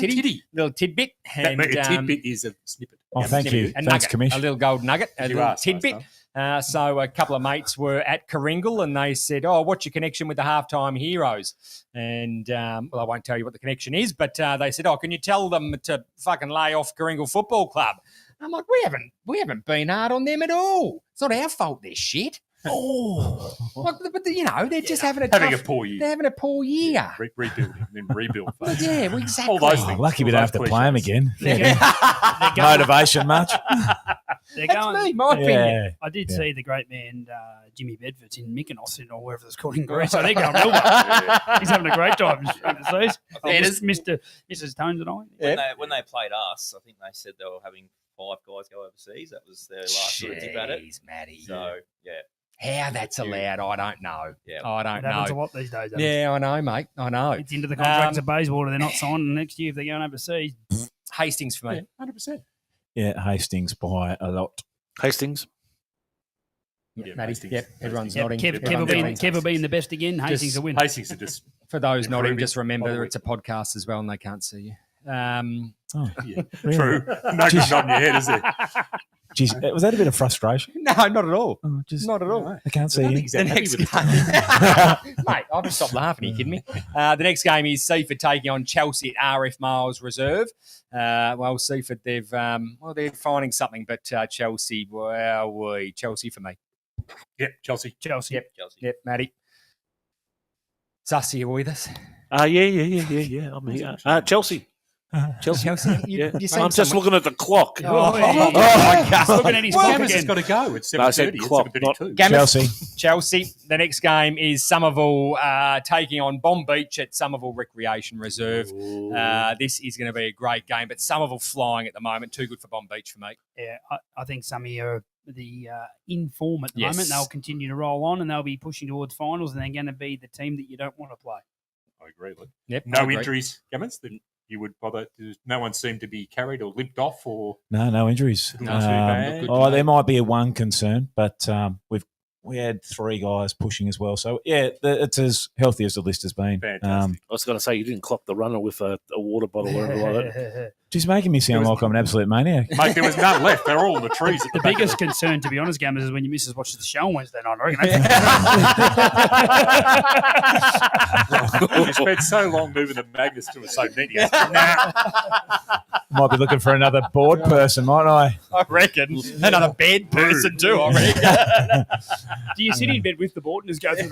tidbit. And,
A tidbit is a snippet.
Oh, thank you.
A
Thanks,
nugget,
Commish.
a little gold nugget, a
You
little
asked last
tidbit.
time.
So a couple of mates were at Coringal and they said, "Oh, what's your connection with the halftime heroes?" And well, I won't tell you what the connection is, but they said, "Oh, can you tell them to fucking lay off Coringal Football Club?" I'm like, we haven't been hard on them at all. It's not our fault. They're shit.
Oh,
But they're just having a
Having
tough,
a poor year.
They're having a poor year.
Rebuilding, then rebuild.
Well, yeah, well, exactly.
All those things.
lucky we
All
don't have
those
to play them
cliches.
again. Motivation much?
They're
That's
going.
me, my opinion.
Yeah.
I did
Yeah.
see the great man Jimmy Bedford's in Mykonos or wherever it's called in Greece. So they're going real well. He's having a great time overseas. Mrs. Tones and I.
When they played us, I think they said they were having 5 guys go overseas. That was their last sort of tip at it.
Jeez, Matty.
So, yeah.
How that's allowed, I don't know.
Yeah.
I
It
don't
happens a
know.
lot these days.
Yeah, I know, mate. I know.
It's into the contracts of Bayswater. They're not signing next year if they're going overseas.
Hastings for me.
100%.
Yeah, Hastings by a lot.
Hastings.
Yeah,
Matty.
Hastings.
Yep, everyone's
Yep,
nodding.
Kev
Everyone's nodding.
will be in the best again. Hastings will win.
Hastings are just
For those nodding,
Improving
just remember
by the
it's a podcast as well and they can't see you.
Oh,
yeah,
really?
true. No good nodding your head, is there?
Geez, was that a bit of frustration?
No, not at all.
Oh, just
Not at all.
I can't see
I don't
you.
think he's that
The
happy
next
with
game,
it.
mate, I'll just stop laughing. Are you kidding me? The next game is Seaford taking on Chelsea at RF Miles Reserve. Well, Seaford, they're finding something, but Chelsea, Chelsea for me.
Yep, Chelsea.
Chelsea.
Yep,
Chelsea.
yep, Matty. Sussy, you with us?
Yeah. I'm here. Chelsea.
Chelsea,
Yeah.
you seem
I'm just
somewhat-
looking at the clock.
Oh,
my
God.
Looking at his
Well,
clock
Gammers has
again.
got to go. It's
No, I said
7:30. It's
clock,
7:32.
Gammers.
Chelsea.
Chelsea. The next game is Somerville taking on Bomb Beach at Somerville Recreation Reserve. This is going to be a great game, but Somerville flying at the moment. Too good for Bomb Beach for me.
Yeah, I think Somy are the in form at the
Yes.
moment. They'll continue to roll on and they'll be pushing towards finals and they're going to be the team that you don't want to play.
I agree with
Yep. I
No
agree.
injuries, Gammers, that you would bother. No one seemed to be carried or limped off or.
No injuries.
Not too bad. Good to
There
know.
might be a one concern, but we had 3 guys pushing as well. So yeah, it's as healthy as the list has been.
Fantastic.
I was going to say you didn't clock the runner with a water bottle or anything like that.
Just making me sound like I'm an absolute maniac.
Mate, there was none left. They're all in the trees. At
The
the back.
biggest concern, to be honest, Gammers, is when your missus watches the show on Wednesday night. I reckon
You spent so long moving the magnets to a so neat. Nah.
Might be looking for another board person, might I?
I reckon. Another bed person too, I reckon.
Do you sit in bed with the board and just go through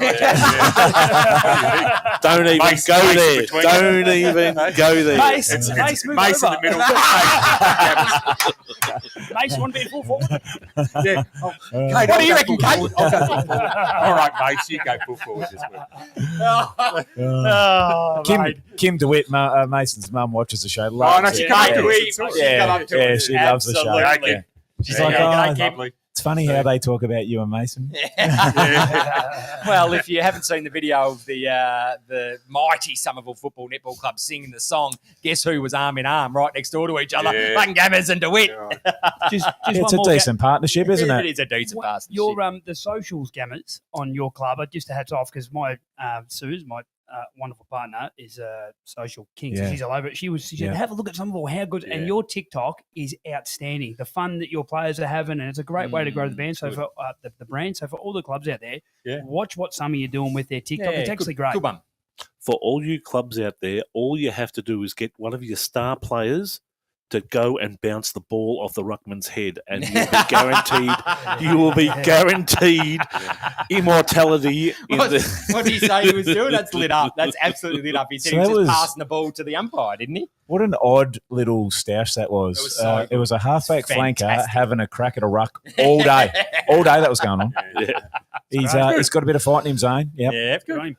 Don't even
Mace-
go
Mace
there.
between
Don't even go there.
Mace,
It's
Mace, move
Mace in
over.
the middle.
Mace, want to be full forward?
Yeah.
What do you reckon, Kate?
I'll go full forward. All right, Mace, you go full forward this week.
Kim DeWitt, Mason's mum, watches the show.
Oh, no, she
it.
can't
Yeah.
do it. She got up to
Yeah,
it.
she loves the show.
Absolutely.
Yeah. She's
There
like,
you go.
oh,
Kim.
Lovely.
It's funny how they talk about you and Mason.
Well, if you haven't seen the video of the mighty Somerville Football Netball Club singing the song, guess who was arm in arm right next door to each other?
Yeah.
Fucking Gammers and DeWitt.
Just
It's
one
a
more
decent partnership, isn't
It
it?
is a decent pass.
Your the socials gammers on your club. Just a hats off because my Suze, my wonderful partner, is a social king. So
Yeah.
she's all over it. She said,
Yeah.
have a look at some of all how good. And your TikTok is outstanding. The fun that your players are having, and it's a great way to grow the band. So for the brand, so for all the clubs out there, watch what some of you are doing with their TikTok. It's actually great.
Good one.
For all you clubs out there, all you have to do is get one of your star players to go and bounce the ball off the ruckman's head, and you will be guaranteed immortality.
What did he say he was doing? That's lit up. That's absolutely lit up. He said
So
he was
that
just
was-
passing the ball to the umpire, didn't he?
What an odd little stash that was.
It was so
It was a halfback flanker
Fantastic.
having a crack at a ruck all day. All day that was going on.
Yeah.
He's got a bit of fight in him, Zane. Yep.
Yeah.
Good on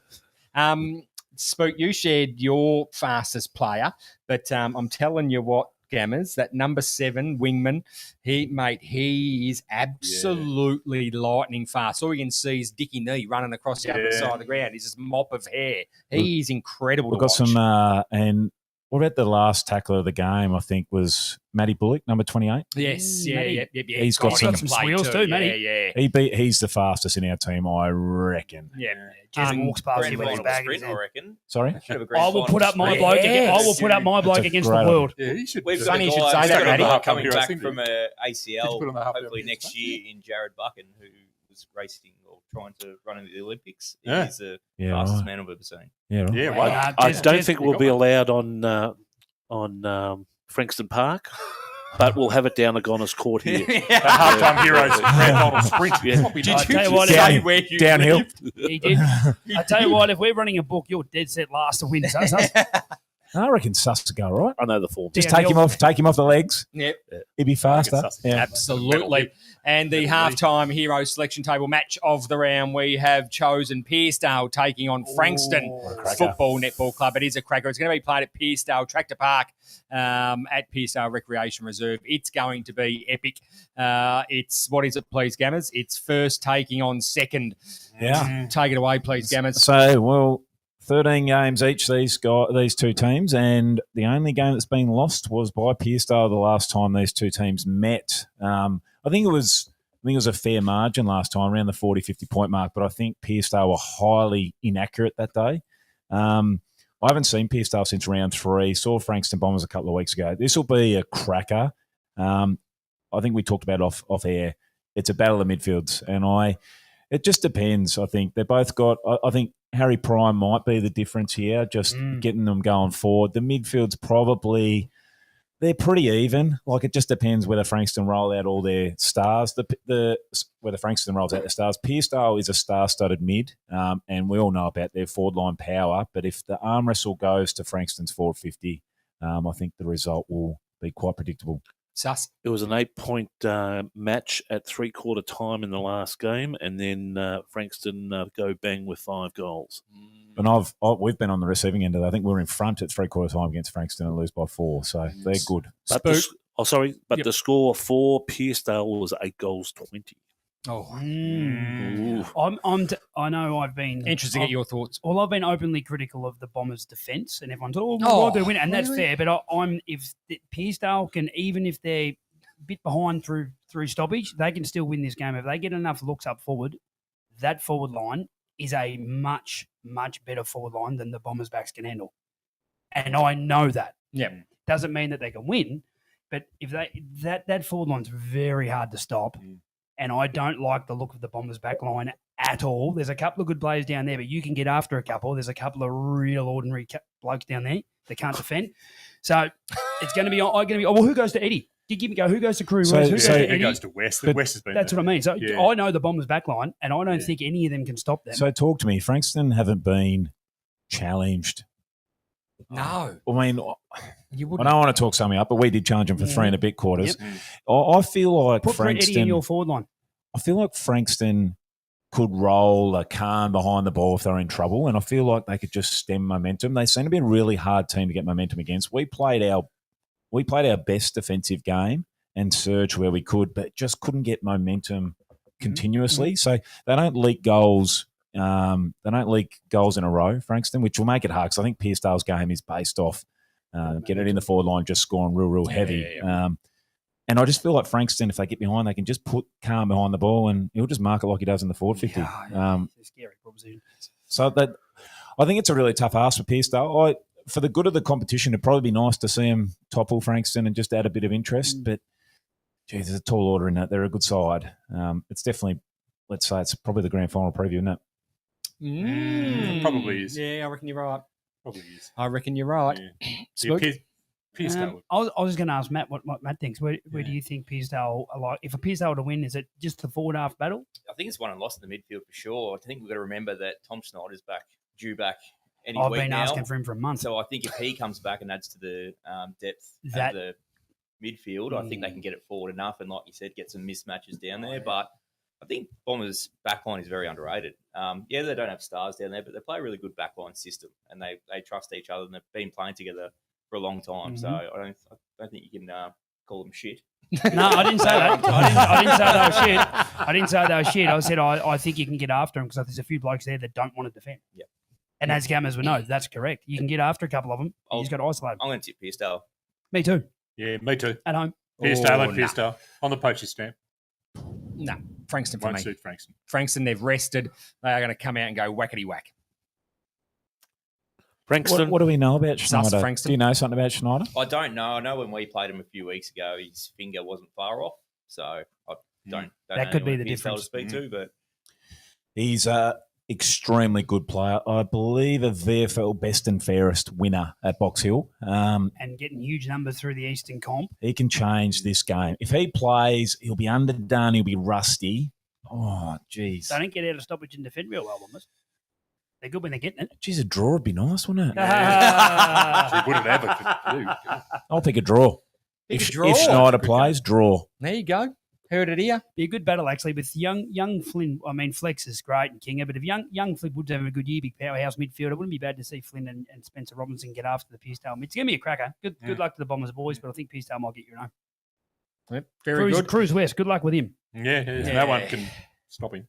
him.
Spook, you shared your fastest player, but I'm telling you what, Gammers, that number 7 wingman, he is absolutely lightning fast. All you can see is Dickie Knee running across the other side of the ground. He's this mop of hair. He is incredible
We've
to
got
watch.
some, and what about the last tackler of the game? I think was Matty Bullock, number 28.
Yes,
Matty.
yeah.
He's got some
squeals too, Matty.
Yeah.
He's the fastest in our team, I reckon.
Jason walks past you
Grand
with his
final
bag in
sprint,
his
I
hand.
reckon.
Sorry?
Should have a grand
I will
final
put up my
sprint.
bloke.
Yes.
I will put up my bloke
That's a
against
great
the world.
Yeah, he should.
We've got
Funny
a
you should
guy
say
who's
that,
got a
Matty.
guy
Half
coming
hero, I
back
think
from a
put
ACL
on the half
hopefully
hero.
next year in Jared Buchan, who was racing or trying to run in the Olympics.
Yeah.
He's the
Yeah,
fastest
right.
man I've ever seen.
Yeah, right.
Yeah,
Wow.
wow.
I
Jez-
don't
Jez-
think we'll be allowed on Frankston Park, but we'll have it down Agonis Court here.
Halftime heroes, grand final sprint.
Yeah.
Did
I
you
tell you what,
just say
down-
where you
downhill.
lived?
He did. I tell you what, if we're running a book, you're dead set last to win.
I reckon Suss to go right.
I know the form.
Just take him off the legs.
Yep.
He'd be faster.
Suss.
Yeah.
Absolutely. And the halftime hero selection table match of the round, we have chosen Pearcdale taking on Frankston Football Netball Club. It is a cracker. It's going to be played at Pearcdale Tractor Park at Pearcdale Recreation Reserve. It's going to be epic. It's, what is it, please, Gammers? It's first taking on second.
Yeah.
Take it away, please, Gammers.
So, well, 13 games each, these two teams, and the only game that's been lost was by Pearcdale the last time these two teams met. I think it was a fair margin last time, around the 40, 50 point mark, but I think Pearcdale were highly inaccurate that day. I haven't seen Pearcdale since round 3. Saw Frankston Bombers a couple of weeks ago. This will be a cracker. I think we talked about it off air. It's a battle of midfields, and it just depends. I think they both got. I think Harry Prime might be the difference here, just getting them going forward. The midfield's probably, they're pretty even. Like, it just depends whether Frankston roll out all their stars. Whether Frankston rolls out their stars. Pearcdale is a star-studded mid, and we all know about their forward line power. But if the arm wrestle goes to Frankston's 450, I think the result will be quite predictable.
Sus.
It was an 8-point match at three-quarter time in the last game, and then Frankston go bang with 5 goals.
And we've been on the receiving end of that. I think we were in front at three-quarter time against Frankston and lose by 4. So they're good.
But the score for Pearcdale was 8-20.
Oh,
I know I've been
interesting to get your thoughts.
Well, I've been openly critical of the Bombers' defence, and everyone's
Oh,
they win, and that's
really?
fair. But if Pearcdale can, even if they're a bit behind through stoppage, they can still win this game if they get enough looks up forward. That forward line is a much better forward line than the Bombers' backs can handle, and I know that.
Yeah.
Doesn't mean that they can win, but if that forward line's very hard to stop. And I don't like the look of the Bombers' back line at all. There's a couple of good players down there, but you can get after a couple. There's a couple of real ordinary blokes down there that can't defend. So it's going to be. Well, who goes to Eddie? Did give me go? Who goes to Crew?
So-
Who goes
so-
to
Who
Eddie?
goes to West?
But
West has been.
That's what I mean. So
Yeah.
I know the Bombers' back line, and I don't think any of them can stop them.
So talk to me. Frankston haven't been challenged.
No.
I mean,
You
I
wouldn't.
don't want to talk something up, but we did challenge him for 3 and a bit quarters. I feel like
Put Eddie in
Frankston.
your forward line.
I feel like Frankston could roll a Khan behind the ball if they're in trouble, and I feel like they could just stem momentum. They seem to be a really hard team to get momentum against. We played our best defensive game, and surge where we could, but just couldn't get momentum continuously. So they don't leak goals. They don't leak goals in a row, Frankston, which will make it hard because I think Pearcdale's game is based off get it in the forward line, just scoring real heavy. And I just feel like Frankston, if they get behind, they can just put Calm behind the ball and he'll just mark it like he does in the forward 50.
It's a scary proposition.
So I think it's a really tough ask for Pearcdale. For the good of the competition, it'd probably be nice to see him topple Frankston and just add a bit of interest. But, geez, there's a tall order in that. They're a good side. It's definitely, let's say, it's probably the grand final preview, isn't it?
It probably is.
Yeah, I reckon you're right.
Probably is.
I reckon you're right.
Yeah.
Spook?
Pearcdale.
I was going to ask Matt what Matt thinks. Where do you think Pearcdale are like? If a Pearcdale to win, is it just the forward half battle?
I think it's won and lost in the midfield for sure. I think we've got to remember that Tom Snyder's due back any
I've
week
been
now.
asking for him for a month.
So I think if he comes back and adds to the depth
That-
of the midfield, I think they can get it forward enough and, like you said, get some mismatches down there. But I think Bombers' backline is very underrated. They don't have stars down there, but they play a really good backline system and they trust each other and they've been playing together for a long time. So I don't think you can call them shit.
No, I didn't say that. I didn't say they were shit. I didn't say they were shit. I said I think you can get after them because there's a few blokes there that don't want to defend.
Yep.
And as Gammers would know, that's correct. You can get after a couple of them. You just got to isolate them.
I'm going to tip Pearcdale.
Me too.
Yeah, me too.
At home.
Pearcdale and Pearcdale on the poacher stamp.
No, Frankston for
Won't
me.
suit Frankston.
Frankston, they've rested. They are going to come out and go whackety whack.
Frankston.
What do we know about Schneider?
Frankston.
Do you know something about Schneider?
I don't know. I know when we played him a few weeks ago, his finger wasn't far off. So I don't
That
know
could be
anyone
the
at Pearcdale
difference.
to speak to, but
He's a extremely good player. I believe a VFL best and fairest winner at Box Hill.
And getting huge numbers through the Eastern comp.
He can change this game. If he plays, he'll be underdone. He'll be rusty. Oh, jeez.
They don't get out of stoppage and defend real well, Bombers. They're good when they're getting it.
Geez, a draw would be nice, wouldn't it?
She wouldn't have it.
I'll pick a draw.
Pick
If
a draw.
Schneider plays, draw.
There you go. Heard it here.
Be a good battle, actually, with young Flynn. I mean, Flex is great and Kinga, but if young Flynn would have a good year, big powerhouse midfielder, it wouldn't be bad to see Flynn and Spencer Robinson get after the Pearcdale mid. It's going to be a cracker. Good luck to the Bombers boys, but I think Pearcdale might get you know.
Yep, very good.
Cruise West, good luck with him.
Yeah, no one can stop him.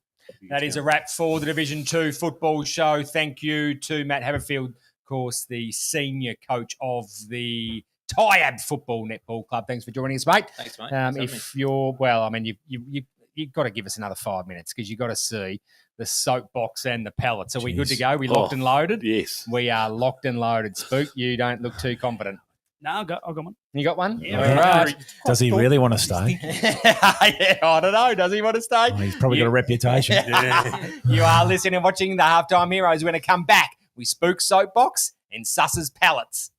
That is a wrap for the Division 2 football show. Thank you to Matt Haverfield, of course, the senior coach of the Tyabb Football Netball Club. Thanks for joining us, mate.
thanks, mate.
If you're, well, I mean, you've got to give us another 5 minutes because you've got to see the soap box and the pallets. Are we good to go? We locked and loaded?
Yes.
We are locked and loaded. Spook, you don't look too confident.
No, I've got one.
You got one?
Yeah.
All right.
Does he really want to stay?
Yeah, I don't know. Does he want to stay?
Oh, he's probably got a reputation.
You are listening and watching the Halftime Heroes. We're going to come back with Spooks Soap Box and Suss's Pallets.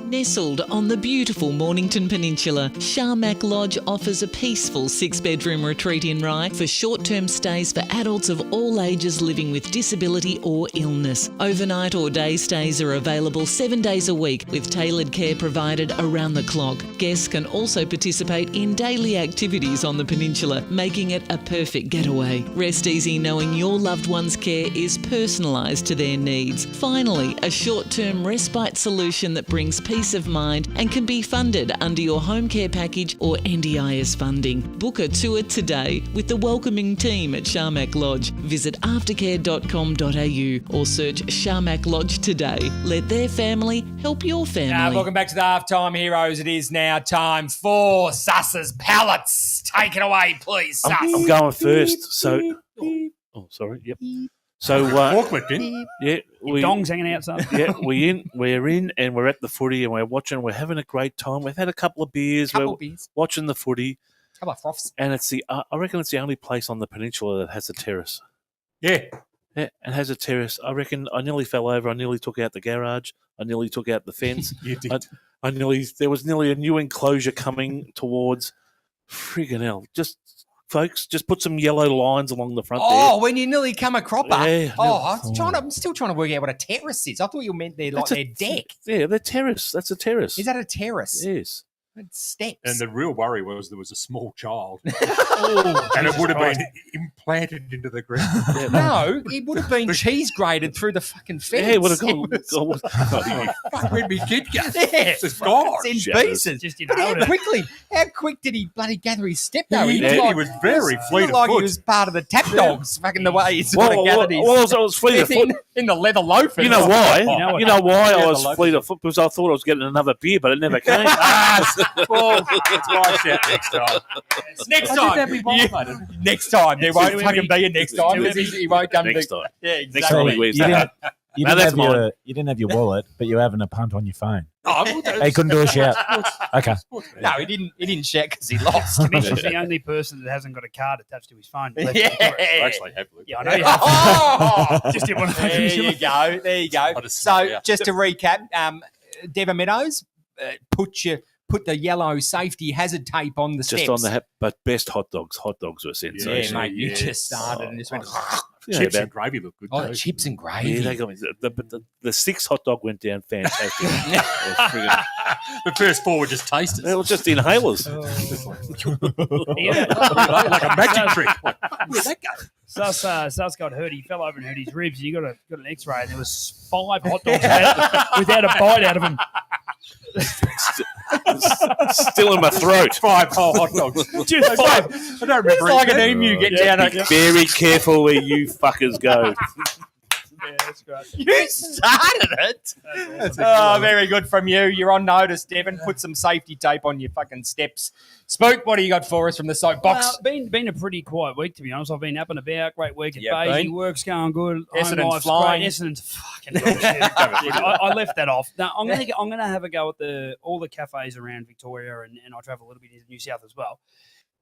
Nestled on the beautiful Mornington Peninsula, Sharmac Lodge offers a peaceful 6-bedroom retreat in Rye for short-term stays for adults of all ages living with disability or illness. Overnight or day stays are available 7 days a week with tailored care provided around the clock. Guests can also participate in daily activities on the peninsula, making it a perfect getaway. Rest easy knowing your loved one's care is personalised to their needs. Finally, a short-term respite solution that brings peace of mind and can be funded under your home care package or NDIS funding. Book a tour today with the welcoming team at Sharmac Lodge. Visit aftercare.com.au or search Sharmac Lodge today. Let their family help your family.
Welcome back to the Halftime Heroes. It is now time for Suss's Pallets. Take it away, please, Suss.
I'm going first. So, sorry. Yep. So,
Forklift in.
yeah,
Dong's hanging outside.
yeah, we're in, and we're at the footy, and we're watching. We're having a great time. We've had a couple of beers. We're watching the footy,
How about froths?
and it's I reckon it's the only place on the peninsula that has a terrace.
Yeah.
Yeah, and has a terrace. I reckon I nearly fell over. I nearly took out the garage. I nearly took out the fence.
You did.
There was nearly a new enclosure coming towards. Friggin' hell! Folks, just put some yellow lines along the front
Oh, when you nearly come a cropper.
Yeah,
I'm still trying to work out what a terrace is. I thought you meant their deck.
Yeah, the terrace. That's a terrace.
Is that a terrace?
Yes.
Steps.
And the real worry was there was a small child,
Oh,
and it
Jesus
would have
Christ.
been implanted into the ground.
No, it would have been cheese grated through the fucking fence.
Yeah, it would have gone.
Fuck, where'd me kid go?
Yeah,
It's gone.
it's in
Shatters.
pieces.
Just
But
inhaled it.
how quick did he bloody gather his step though?
He
looked
was very
he
fleet
looked
of
like he
foot.
was part of the tap dogs, fucking the way he sort of
Well,
gathered his
I was fleet of foot.
in the leather loafers.
You know why?
know
You know why I
Yeah,
was
the
fleet of foot? Because I thought I was getting another beer, but it never came.
Well, that's my shout next time.
Next
I
time.
did that with my mate.
Next time. There won't
Too
fucking
heavy.
be a next time.
Too heavy.
He won't come
Next
to
time.
Yeah,
Next
exactly.
time
you
we
didn't, you,
Now
didn't
that's
have you didn't have your wallet, but you're having a punt on your phone.
Oh, well, that's-
He couldn't do a shout. Okay.
No, he didn't. He didn't shout because he lost.
Commish is the only person that hasn't got a card attached to his phone.
Yeah.
I actually have looked.
Yeah, I know you have.
Oh!
Just didn't want to
There you go. There you go.
I just-
So,
yeah.
just to recap, Devon Meadows, put the yellow safety hazard tape on the steps.
Just on the but best hot dogs. Hot dogs were
yeah,
sensational.
mate. You
Yeah.
just started and just went.
Yeah,
Chips
about-
and gravy look good.
Oh,
too.
the chips and gravy.
Yeah, they got me. The sixth hot dog went down fantastic. It was friggin-
The first four were just tasters.
they were just inhalers.
Like a magic trick. Where'd that go?
Sus got hurt. He fell over and hurt his ribs. He got an X-ray, and there was 5 hot dogs without a bite out of him.
Still in my throat.
5 whole hot dogs.
Just 5.
I don't remember.
It's like an
eating that.
emu getting
Yeah.
down.
Be very careful where you fuckers go.
Yeah, that's great.
You started it. Oh, very good from you. You're on notice, Devon. Put some safety tape on your fucking steps. Spook, what do you got for us from the soapbox?
Been a pretty quiet week, to be honest. I've been up and about. Great week at
Yeah,
Basie.
been.
Work's going good.
Essendon's
Home life's
flying.
great. Essendon's fucking dog shit. I left that off. Now, I'm gonna have a go at all the cafes around Victoria, and I travel a little bit into New South as well.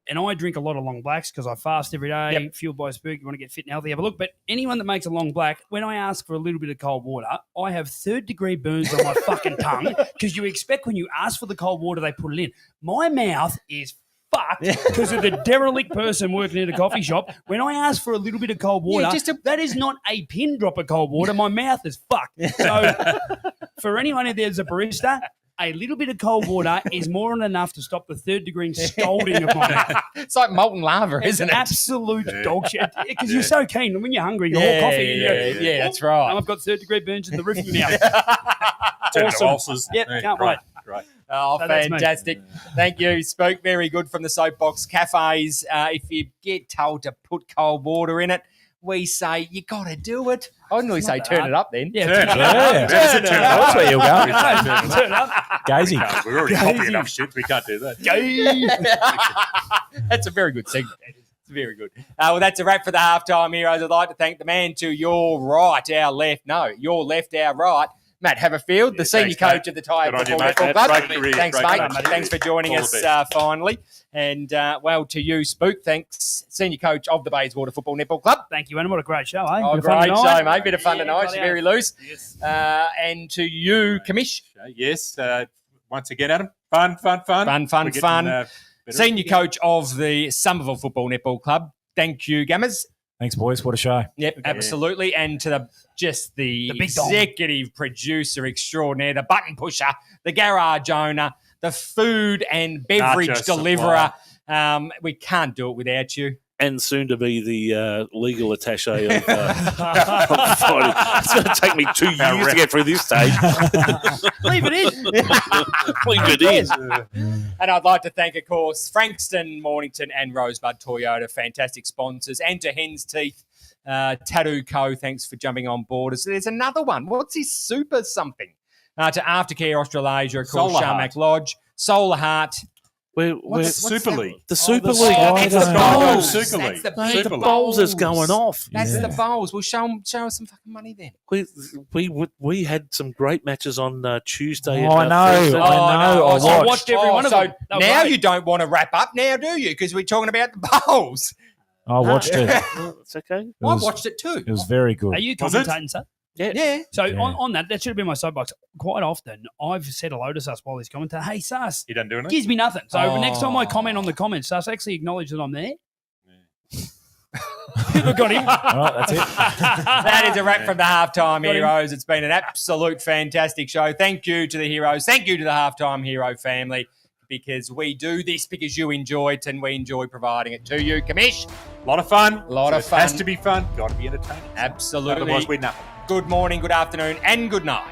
And I drink a lot of long blacks because I fast every day,
Yep.
fueled by Spook. You want to get fit and healthy, have a look. But anyone that makes a long black, when I ask for a little bit of cold water, I have 3rd-degree burns on my fucking tongue because you expect when you ask for the cold water, they put it in. My mouth is fucked because of the derelict person working at a coffee shop. When I ask for a little bit of cold water, that is not a pin drop of cold water. My mouth is fucked. So for anyone out there that's a barista, a little bit of cold water is more than enough to stop the 3rd-degree scalding of my mouth.
It's like molten lava,
It's
isn't it?
absolute dog shit. Because you're so keen. When you're hungry, you want coffee. And you go,
yeah, that's right.
And I've got 3rd-degree burns in the roof of my mouth.
Turn
Awesome.
to ulcers.
Yep,
Yeah,
can't
great,
wait.
great.
Oh,
So that's me.
fantastic. Thank you. Spoke very good from the soapbox cafes. If you get told to put cold water in it, we say you got to do it. I wouldn't really say
not
turn
hard.
it up then.
Yeah,
Turn it
Yeah.
up. Turn it up.
That's where you'll go.
turn it up.
Gazy.
We're already copying enough shit. We can't do that.
That's a very good segment. It's very good. Well, that's a wrap for the halftime heroes. I'd like to thank the man to your right, our left. No, your left, our right. Matt Haverfield, the senior
thanks,
coach of the Tyabb
Good on you,
Football
mate.
Netball Club.
Great career,
Thanks,
great
mate.
career.
Thanks for joining
All
us
the best.
finally. And, well, to you, Spook, thanks, senior coach of the Bayswater Football Netball Club.
Thank you, Adam. What a great show, eh?
Oh,
Bit of fun
great
tonight.
show, mate. Bit of fun
Yeah,
tonight. It's
bloody
very
hell.
loose.
Yes.
And to you, Commish,
Yes. Once again, Adam. Fun.
Fun.
We're getting, better.
senior coach of the Somerville Football Netball Club. Thank you, Gammers.
Thanks, boys. What a show.
Yep, absolutely. And to the
big dog.
executive producer extraordinaire, the button pusher, the garage owner, the food and beverage
Nacho
deliverer. We can't do it without you.
And soon to be the legal attaché of Friday. It's going to take me 2 years to get through this stage.
Leave it in.
Leave it in.
And I'd like to thank, of course, Frankston, Mornington and Rosebud Toyota, fantastic sponsors. And to Hen's Teeth, Tattoo Co., thanks for jumping on board. So there's another one. What's his super something? To Aftercare Australasia, of course,
Solar
Sharmac Lodge, Solar Heart.
What's Super League?
The Super
the
League.
Super-
Oh,
it's
the
the
bowls.
bowls.
Super
That's
League.
the
Mate,
Super
the
League.
bowls is going off.
That's
Yeah.
the bowls. Well, show us some fucking money then.
We had some great matches on Tuesday.
Oh, I know.
Frankston.
I know.
so
I
I watched every one of
so
them. They were
now
great.
you don't want to wrap up now, do you? Because we're talking about the bowls.
I watched it.
It's okay.
It
I
was,
watched it too.
it was very good.
Are you
Was it?
commentating, sir?
Yeah.
So
Yeah.
on that should have been my soapbox. Quite often, I've said hello to Sus while he's commentating. Hey, Sus,
You done doing it?
gives me nothing. So
Oh.
next time I comment on the comments, Sus actually acknowledge that I'm there. Look, got him.
All right, that's it.
That is a wrap from the Halftime
Got him.
Heroes. It's been an absolute fantastic show. Thank you to the heroes. Thank you to the Halftime Hero family. because we do this because you enjoy it and we enjoy providing it to you. Commish,
A lot of fun.
Lot of
It
fun.
has to be fun. Got to be entertaining.
absolutely.
Otherwise, we're nothing.
Good morning, good afternoon, and good night.